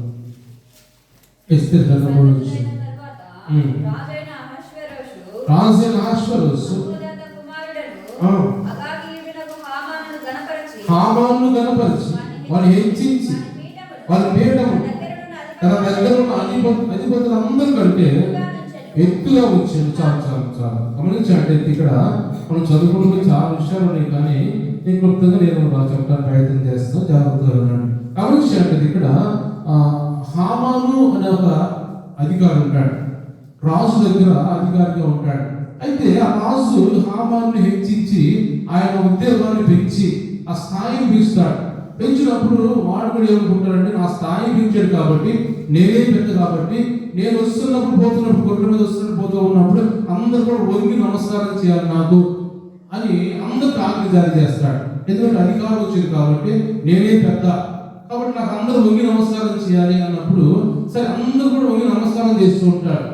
A: ఎస్తేరు గ్రంథం 3వ అధ్యాయం. రాజైన అహష్వేరోషు హామాను గణపరిచి వారిని హెచ్చించి వారి పీఠము తన దగ్గర ఉన్న అధిపతులందరి కంటే ఎత్తుగా వచ్చాడు. చాలా చాలా చాలా గమనించాలంటే ఇక్కడ మనం చదువుకుంటూ చాలా విషయాలు ఉన్నాయి, కానీ నేను క్లుప్తంగా నేను చెప్పడానికి ప్రయత్నం చేస్తాను. జాగ్రత్తగా ఉన్నాడు. గమనించాలంటే ఇక్కడ హామాను అనే ఒక అధికారి ఉంటాడు, రాజు దగ్గర అధికారిగా ఉంటాడు. అయితే ఆ రాజు హామాను హెచ్చించి ఆయన ఉద్యోగాన్ని పెంచి ఆ స్థాయిని పెంచుతాడు. పెంచినప్పుడు వాడు కూడా ఏమనుకుంటాడంటే, నా స్థాయి పెంచాడు కాబట్టి, నేనే పెద్ద కాబట్టి, నేను వస్తున్నప్పుడు పోతున్నప్పుడు గొర్రెల మీద వస్తున్నప్పుడు పోతూ ఉన్నప్పుడు అందరూ కూడా వంగి నమస్కారం చేయాలి నాకు అని అందరికి ఆజ్ఞ జారీ చేస్తాడు. ఎందుకంటే అధికారం వచ్చింది కాబట్టి, నేనే పెద్ద కాబట్టి నాకు అందరూ వంగి నమస్కారం చేయాలి అన్నప్పుడు సరే అందరూ కూడా వంగి నమస్కారం చేస్తూ ఉంటాడు.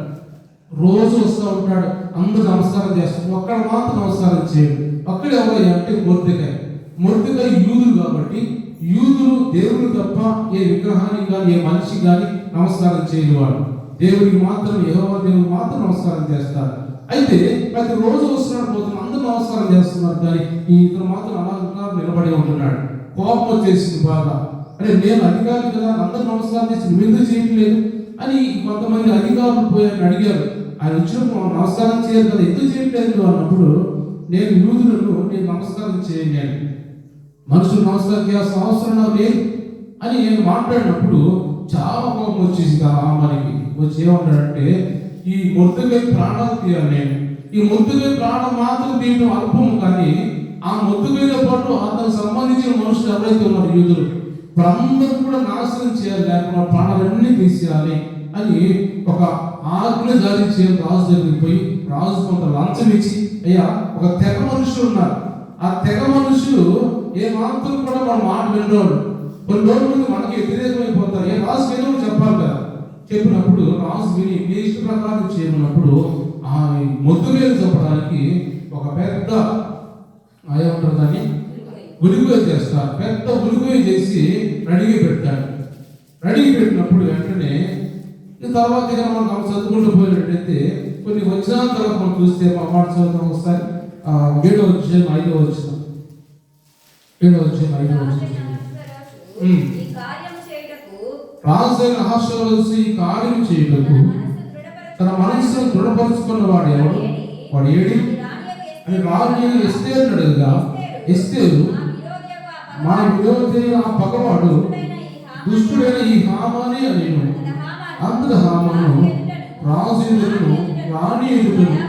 A: రోజు వస్తూ ఉంటాడు, అందరూ నమస్కారం చేస్తారు. ఒక్కడ మాత్రం నమస్కారం చేయడు. అక్కడ ఎవరు అంటే మొర్దెకై యూదులు కాబట్టి, యూదులు దేవుడు తప్ప ఏ విగ్రహానికి కానీ ఏ మనిషికి కానీ నమస్కారం చేయని వాడు. దేవుడికి మాత్రం, యెహోవా దేవుడికి మాత్రం నమస్కారం చేస్తారు. అయితే ప్రతి రోజు వస్తున్నాడు, పోతున్న అందరూ నమస్కారం చేస్తున్నారు, కానీ ఇతను మాత్రం అలా నిలబడి ఉంటున్నాడు. కోపం వచ్చేసింది బాగా. అంటే నేను అధికారులు కదా, అందరూ నమస్కారం చేసి నువ్వు ఎందుకు చేయట్లేదు అని కొంతమంది అధికారులు పోయి అడిగారు. ఆయన వచ్చినప్పుడు నమస్కారం చేయరు కదా, ఎందుకు చేయట్లేదు అన్నప్పుడు, నేను యూదులను నేను నమస్కారం చేయను, మనుషులు నమస్కారం చేయాల్సిన అవసరం నాకు లేదు అని నేను మాట్లాడినప్పుడు చాలా కోపం వచ్చేసింది ఆ హామానికి. వచ్చి ఏమంటాడంటే, ఈ మొర్దెకై ప్రాణాలు తీయాలి నేను, ఈ మొర్దెకై ప్రాణం మాత్రం తీయడం అల్పము, కానీ ఆ మొర్దెకైతో పాటు అతనికి సంబంధించిన మనుషులు ఎవరైతే ఉన్నారు యూదులు అందరూ కూడా నాశనం చేయాలి, లేకుండా ప్రాణాలన్నీ తీసేయాలి అని ఒక ఆజ్ఞ జారీ చేయాలి. రాజు దగ్గరికి పోయి రాజు కొంత లంచం ఇచ్చి, అయ్యా ఒక తెగ మనుషులు ఉన్నారు, ఆ తెగ మనుషులు ఏ మాత్రం కూడా మన మాట వినరోడు, కొన్ని రోజుల మనకి వ్యతిరేకమైపోతారు, ఏ రాజు ఏదో చెప్పాలి కదా. చెప్పినప్పుడు రాజు విని మీ ఇష్ట ప్రకారం చేయమన్నప్పుడు ఆ మొద్దువేలు చెప్పడానికి ఒక పెద్ద ఏమంటారు దాన్ని ఉలిగోయ చేస్తారు. పెద్ద ఉలిగోయ చేసి రెడీగా పెడతాడు. రెడీగా పెట్టినప్పుడు వెంటనే తర్వాత మనం చదువుకుంటూ పోయినట్టయితే కొన్ని వచ్చిన తర్వాత మనం చూస్తే మా మాట చదువుతాం ఒకసారి. 7వ అధ్యాయం 5వ వచనం. 7వ అధ్యాయం 5వ వచనం. రాజైన అహష్వేరోషు ఈ కార్యం చేయుటకు తన మనస్సును దృఢపరుచుకున్న వాడు ఎవడు, వాడు ఏడి అని రాజు ఎస్తేరు అడుగుగా, ఎస్తేరు మన విరోధి ఆ పగవాడు దుష్టుడైన ఈ హామాని అని అంతట హామాను రాజు ఎదుటను రాణి ఎదుటను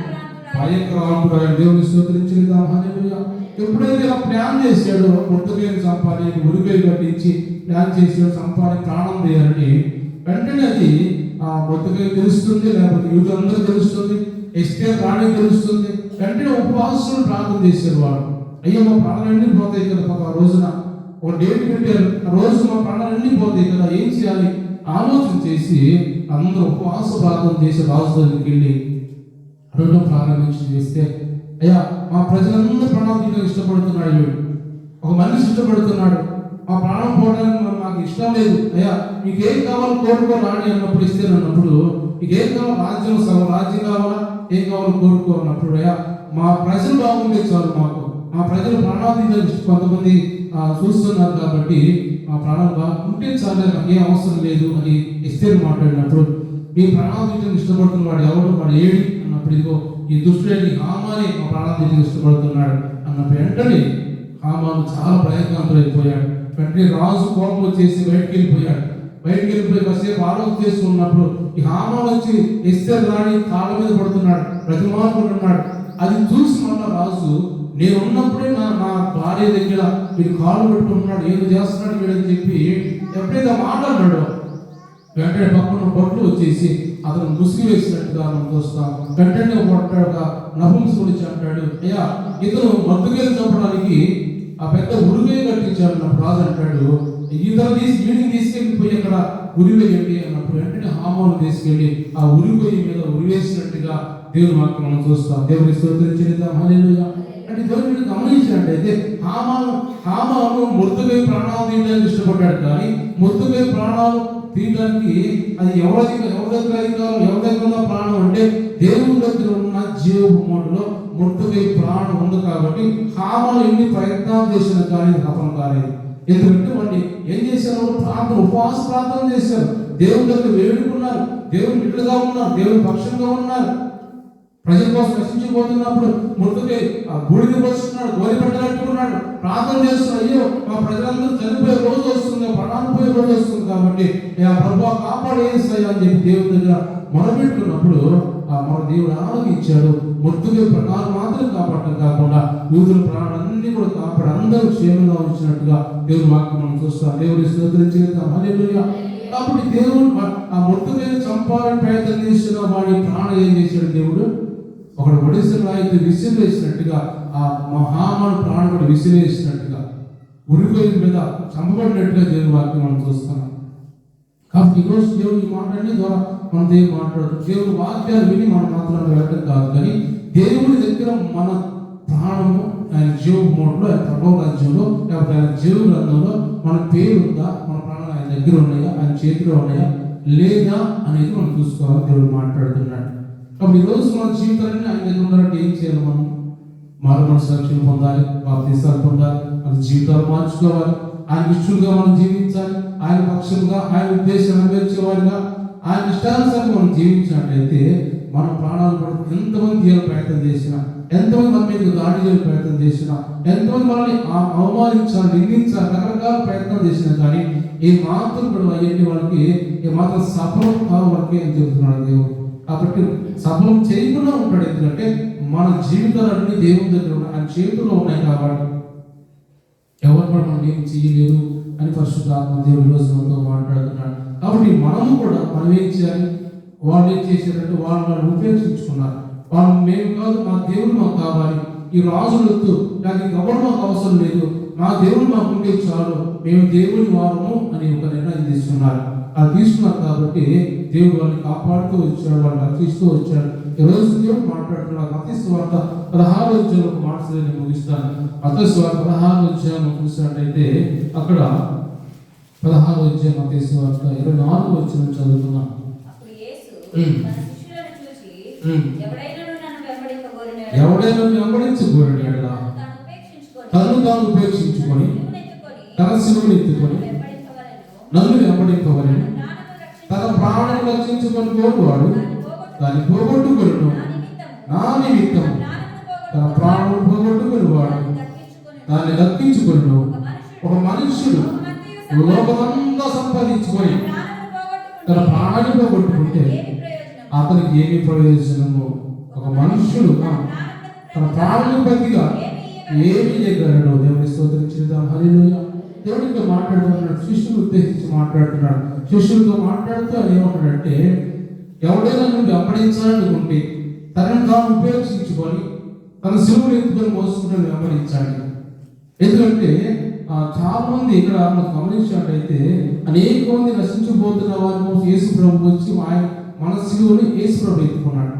A: భయంకరాంతుడైన దేవుని స్తోత్రించుదాం. హల్లెలూయా. ఎప్పుడైతే ఇలా ప్లాన్ చేశాడో మొర్దెకైని చంపాలి, ఉరికై కట్టించి ప్లాన్ చేసాడు, చంపాలి, ప్రాణం తీయాలని, వెంటనే అది ఆ మొర్దెకై తెలుస్తుంది, లేకపోతే యూదులందరూ తెలుస్తుంది, ఎస్తేరు రాణి తెలుస్తుంది. వెంటనే ఉపవాసం ప్రార్థన చేశాడు వాడు. అయ్యో మా ప్రాణాలన్నీ పోతాయి కదా, ఆ రోజున ఒక డేట్ పెట్టారు, ఆ రోజు మా ప్రాణాలన్నీ పోతాయి కదా, ఏం చేయాలి ఆలోచన చేసి అందరూ ఉపవాస ప్రార్థన చేసి రాజు దగ్గరికి వెళ్ళి అడగడం ప్రారంభించి చేస్తే, అయ్యా మా ప్రజలందరూ ప్రాణాలు తీయడానికి ఇష్టపడుతున్నాడు, వీడు ఒక మనిషి ఇష్టపడుతున్నాడు, మా ప్రాణం పోవడానికి మాకు ఇష్టం లేదు, అయ్యా మీకేం కావాలో కోరుకో రాణి అన్నప్పుడు, ఇస్తే అన్నప్పుడు మీకేం కావాలి, రాజ్యం సగం రాజ్యం కావాలా, ఏం కావాలో కోరుకో అన్నప్పుడు, అయ్యా మా ప్రజలు బాగుంటే చాలు, మాకు మా ప్రజలు ప్రాణాలు తీయడానికి కొంతమంది చూస్తున్నారు కాబట్టి మా ప్రాణాలు బాగుంటే చాలు, నాకు ఏం అవసరం లేదు అని ఎస్తేరు మాట్లాడినప్పుడు, మీ ప్రాణాలు తీయడానికి ఇష్టపడుతున్న వాడు ఎవడు, వాడు ఏడి అన్నప్పుడు, ఇదిగో ఈ దుష్టుడైన హామాని మా ప్రాణాలు తీయడానికి ఇష్టపడుతున్నాడు అన్నప్పుడు వెంటనే హామాను చాలా ప్రయత్నంతులైపోయాడు. వెంటనే రాజు కోపం వచ్చేసి బయటికి వెళ్ళిపోయి కాసేపు ఆరోగ్యం చేసుకున్నప్పుడు ఈ హామాను వచ్చి ఎస్తేరు రాణి కాళ్ళ మీద పడుతున్నాడు, ప్రతిమానుకుంటున్నాడు. అది చూసి మళ్ళా రాజు నేను ఉన్నప్పుడే నా భార్య దగ్గర వీడు కాలు పెట్టుకుంటున్నాడు, ఏదో చేస్తున్నాడు వీడని చెప్పి ఎప్పుడైతే మాట్లాడినాడో వెంటనే పక్కన బొట్లు వచ్చేసి అతను ముసుగు వేసినట్టుగా మనం చూస్తాం. వెంటనే కొట్టాడుగా నపుంసకుడిచి అంటాడు, అయ్యా ఇతను మత్తుకేలు చంపడానికి ఆ పెద్ద ఉరివే కట్టించాడు నా రాజు అంటాడు. ఇతను వీడిని తీసుకెళ్ళిపోయి అక్కడ ఉరివేయండి అన్నప్పుడు వెంటనే హామాను తీసుకెళ్ళి ఆ ఉరిపోయి మీద ఉరివేసినట్టుగా దేవుని వాక్యం మనం చూస్తాం. దేవుని స్తోత్రం చేద్దాం. హల్లెలూయా. అంటే దేవుని గమనించినట్టయితే హామాను మొర్దెకై ప్రాణాలు తీయడానికి ఇష్టపడ్డాడు, కానీ మొర్దెకై ప్రాణాలు తీయడానికి అది ఎవరి దగ్గర అధికారం, ఎవరి దగ్గర ఉన్న ప్రాణం అంటే దేవుని దగ్గర ఉన్న జీవములో మొర్దెకై ప్రాణం ఉంది. కాబట్టి హామాను ఎన్ని ప్రయత్నాలు చేసినా కానీ హతం కాలేదు. ఎందుకంటే వాళ్ళు ఏం చేశారు? ప్రార్థన, ఉపవాస ప్రార్థన చేశారు, దేవుని దగ్గర వేడుకున్నారు, దేవుని బిడ్డగా ఉన్నారు, దేవుని పక్షంగా ఉన్నారు. ప్రజల కోసం నశించిపోతున్నప్పుడు మొర్దెకై ఆ బూడిద పోస్తున్నాడు, గోరి పెట్టగట్టుకున్నాడు, ప్రార్థన చేస్తున్నాడు. అయ్యో మా ప్రజలందరూ చనిపోయే రోజు వస్తుంది, ప్రాణాలు పోయే రోజు వస్తుంది, కాబట్టి ఆ ప్రభువా కాపాడేస్తాయి అని చెప్పి దేవుని దగ్గర మొరపెట్టుకున్నప్పుడు ఆ మన దేవుడు ఆలోచించాడు. మొర్దెకై ప్రాణాలు మాత్రం కాపాడటం కాకుండా యూదుల ప్రాణాలన్నీ కూడా కాపాడి అందరూ క్షేమంగా ఉంచినట్టుగా దేవుని వాక్యం మనం చూస్తాం. దేవుని స్తోత్రం చేద్దాం. హల్లెలూయా. కాబట్టి దేవుడు ఆ మొర్దెకైని చంపాలని ప్రయత్నం చేసిన వాడి ప్రాణం ఏం చేశాడు? దేవుడు ఒకడు ఒడిసిన రాయితో విసిరేసినట్టుగా ఆ హామాను ప్రాణం కూడా విసిరేసినట్టుగా ఉరికొయ్య మీద చంపబడినట్టుగా దేవుని వాక్యం మనం చూస్తున్నాం. కాబట్టి ఈరోజు దేవుని మాటలన్నీ ద్వారా మన దేవుడు మాట్లాడుతుంది. దేవుని వాక్యాలు విని మనం మాత్రం వెళ్ళడం కాదు, కానీ దేవుని దగ్గర మన ప్రాణము ఆయన జీవ మోటలో, ఆయన ప్రభావ రాజ్యంలో, లేకపోతే ఆయన జీవ గ్రంథంలో మన పేరు ఉందా, మన ప్రాణాలు ఆయన దగ్గర ఉన్నాయా, ఆయన చేతిలో ఉన్నాయా లేదా అనేది మనం చూసుకోవాలి. దేవుడు మాట్లాడుతున్నాడు. కాబట్టి ఈరోజు మన జీవితాన్ని ఆయన దగ్గర ఉన్నారంటే ఏం చేయాలి? మనం మారు మనసు రక్షణ పొందాలి, బాప్తిసాలు పొందాలి, మన జీవితాలు మార్చుకోవాలి, ఆయన ఇష్టంగా మనం జీవించాలి, ఆయన పక్షంగా, ఆయన ఉద్దేశం నెరవేర్చేవారిగా, ఆయన ఇష్టానుసారంగా మనం జీవించినట్లయితే మన ప్రాణాలు కూడా ఎంతమంది తీయాలి ప్రయత్నం చేసినా, ఎంతమంది మన మీద దాడి చేయాలి ప్రయత్నం చేసినా, ఎంతమంది మనల్ని అవమానించాలి, నిందించాలి, రకరకాల ప్రయత్నం చేసినా కానీ ఏ మాత్రం కూడా అయ్యేటి వాళ్ళకి ఏ మాత్రం సఫలం కావాలకి అని చెబుతున్నాడు దేవుడు. కాబట్టి సఫలం చేయకుండా ఉంటాడు. ఎందుకంటే మన జీవితాలన్నీ దేవుని దగ్గర ఉన్నాయి, ఆయన చేతుల్లో ఉన్నాయి. కాబట్టి ఎవరు కూడా మనం ఏం చేయలేరు అని పరిశుద్ధాత్మ దేవుడి రోజు మనతో మాట్లాడుతున్నాడు. కాబట్టి మనము కూడా మనం ఏం చేయాలి? వాళ్ళు ఏం చేశారంటే వాళ్ళు ఉపేక్షించుకున్నారు. వాళ్ళు మేము కాదు, మా దేవుడు మాకు కావాలి, ఈ రాజులతో నాకు ఎవరు మాకు అవసరం లేదు, మా దేవుడు మాకు ఉంటే చాలు, మేము దేవుని వారము అని ఒక నిర్ణయం తీసుకున్నారు. అది తీసుకున్నారు కాబట్టి దేవుడు వాళ్ళని కాపాడుతూ వచ్చాడు, వాళ్ళని రక్షిస్తూ వచ్చాడు. ఈ రోజు దేవుడు మాట్లాడుతున్నాడు. మత్తయి సువార్త 16వ అధ్యాయం ఒక మాట నేను ముగిస్తాను. మత్తయి సువార్త 16వ అధ్యాయం చూసినట్టయితే అక్కడ 16వ అధ్యాయం మత్తయి సువార్త 24వ వచనం చదువుతున్నాం.
B: అప్పుడు యేసు తన శిష్యులను చూసి, ఎవడైనా నన్ను వెంబడించగోరిన యెడల తన్ను తాను ఉపేక్షించుకొని తన శిలువను ఎత్తుకొని నన్ను వెంబడింపవలెను. తన ప్రాణాన్ని రక్షించుకొని కోరువాడు దాన్ని పోగొట్టుకొనును. నా నిమిత్తం తన ప్రాణం పోగొట్టుకొనివాడు దాన్ని దక్కించుకొనును. ఒక మనుష్యుడు లోకమంతా సంపాదించుకొని తన ప్రాణాన్ని పోగొట్టుకుంటే అతనికి ఏమి ప్రయోజనము? ఒక మనుష్యుడు తన ప్రాణానికి బతిగా ఏమి చేయగలడు? దేవుని స్తోత్రం చేద్దాం. హల్లెలూయా. దేవుడితో మాట్లాడుతున్నాడు, శిష్యుని ఉద్దేశించి మాట్లాడుతున్నాడు. శిష్యులతో మాట్లాడుతూ ఆయన ఏమంటాడంటే, ఎవడైనా నువ్వు వెంబడించాలనుకుంటే తనను తాను ఉపేక్షించుకొని తన శిలువను ఎత్తుకొని మోసుకుంటూ వెంబడించాలి. ఎందుకంటే చాలా మంది ఇక్కడ మనం గమనించినట్టయితే అనేక మంది నశించిపోతున్న వారు యేసు ప్రభు వచ్చి మన శిలువను యేసు ప్రభు ఎత్తుకున్నాడు.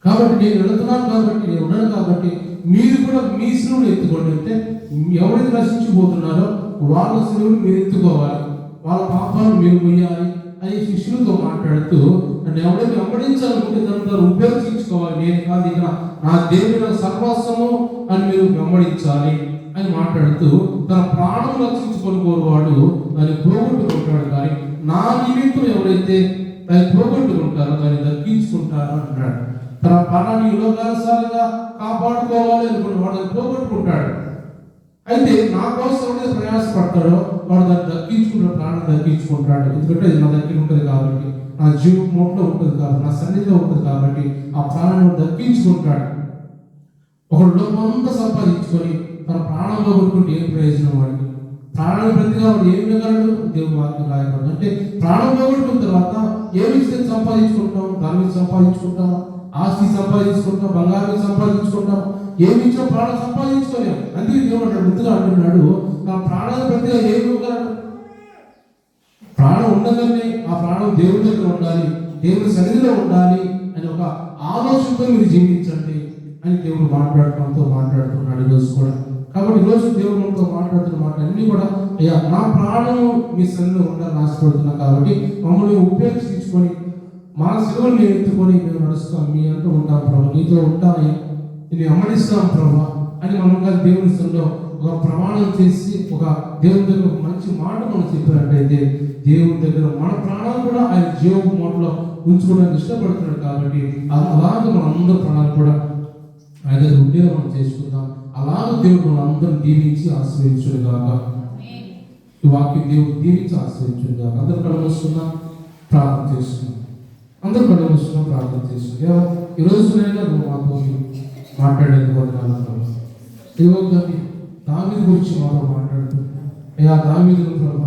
B: కాబట్టి నేను వెళుతున్నాను, కాబట్టి నేను ఉన్నాను, కాబట్టి మీరు కూడా మీ శిలువను ఎత్తుకోండి. అంటే ఎవరైతే నశించిపోతున్నారో వాళ్ళ శిలువను మీరు ఎత్తుకోవాలి, వాళ్ళ పాపాలను మీరు మొయ్యాలి అని శిష్యులతో మాట్లాడుతూ, నన్ను ఎవరైనా వెంబడించాలనుకుంటే తను ఉపయోగించుకోవాలి, నేను కాదు, ఇక నా దేవుని సర్వస్వము అని మీరు వెంబడించాలి అని మాట్లాడుతూ, తన ప్రాణం రక్షించుకొని కోరువాడు దాన్ని పోగొట్టుకుంటాడు, కానీ నా నిమిత్తం ఎవరైతే దాన్ని పోగొట్టుకుంటారో దాన్ని దక్కించుకుంటారో అంటున్నాడు. తన ప్రాణాన్ని యుగకాలసారిగా కాపాడుకోవాలి అనుకున్న వాడు దాన్ని పోగొట్టుకుంటాడు. అయితే నా కోసం ఎవరైతే ప్రయాసపడతాడో వాడు దాన్ని దక్కించుకుంటాడు, ప్రాణం దక్కించుకుంటాడు. ఎందుకంటే అది నా దగ్గర ఉంటుంది కాబట్టి, నా జీవం మోట్లో ఉంటుంది కాబట్టి, నా సన్నిధిలో ఉంటుంది కాబట్టి ఆ ప్రాణాన్ని దక్కించుకుంటాడు.
A: ఒకడు లోకమంతా సంపాదించుకొని తన ప్రాణం పోగొట్టుకుంటే ఏం ప్రయోజనం వాడికి? ప్రాణం ప్రతిగా వాడు ఏం మిగలడు? దేవుడు వాక్యం రాయబడింది. అంటే ప్రాణం పోగొట్టుకున్న తర్వాత ఏమి సంపాదించుకుంటాం? ధనం సంపాదించుకుంటాం, ఆస్తి సంపాదించుకుంటాం, బంగారం సంపాదించుకుంటాం, ఏమి ఇచ్చో ప్రాణం సంపాదించుకోలేము. అందుకే దేవుడు అన్నాడు, ముందుగా అంటున్నాడు, నా ప్రాణాన్ని ప్రతిగా ఏమి ఇవ్వగలడు? ప్రాణం ఉండగానే ఆ ప్రాణం దేవుడి దగ్గర ఉండాలి, దేవుని సన్నిధిలో ఉండాలి అని ఒక ఆలోచనతో మీరు జీవించండి అని దేవుడు మాట్లాడుతున్నాడు ఈరోజు కూడా. కాబట్టి ఈరోజు దేవుడు మనతో మాట్లాడుతున్న మాటలన్నీ కూడా, అయ్యా నా ప్రాణం మీ సన్నిధిలో ఉండాలని ఆశపడుతున్నా, కాబట్టి మమ్మల్ని ఉపేక్షించుకొని మా శిలువలు మేము ఎత్తుకొని మేము నడుస్తాం, మీ అంటూ ఉంటాం ప్రభు, నీతో ఉంటామయ్యా, నేను అమ్మడిస్తాం ప్రభు అని మనం కాదు దేవుని సన్నిధిలో ఒక ప్రమాణం చేసి ఒక దేవుని దగ్గర ఒక మంచి మాట మనం చెప్పినట్టయితే దేవుని దగ్గర మన ప్రాణాలు కూడా ఆయన జీవపు మోటలో ఉంచుకోవడానికి ఇష్టపడుతున్నాడు. కాబట్టి అలాగే మన అందరి ప్రాణాలు కూడా ఆయన దగ్గర ఉండేలా మనం చేసుకుందాం. అలాగే దేవుడు మనం అందరం దీవించి ఆశ్రయించుడు కాక, ఈ వాక్యం దేవుడు దీవించి ఆశ్రయించుడు కాక. అందరు కళ్ళు మూసుకున్నాం, ప్రార్థన చేస్తున్నాం. అందరు కళ్ళు మూసుకున్నాం, ప్రార్థన చేస్తున్నాం. ఈరోజు నువ్వు మాతో మాట్లాడేది వదనాలు. దావీదు గురించి మాతో మాట్లాడుతూ, అయ్యా దావీదు ప్రభు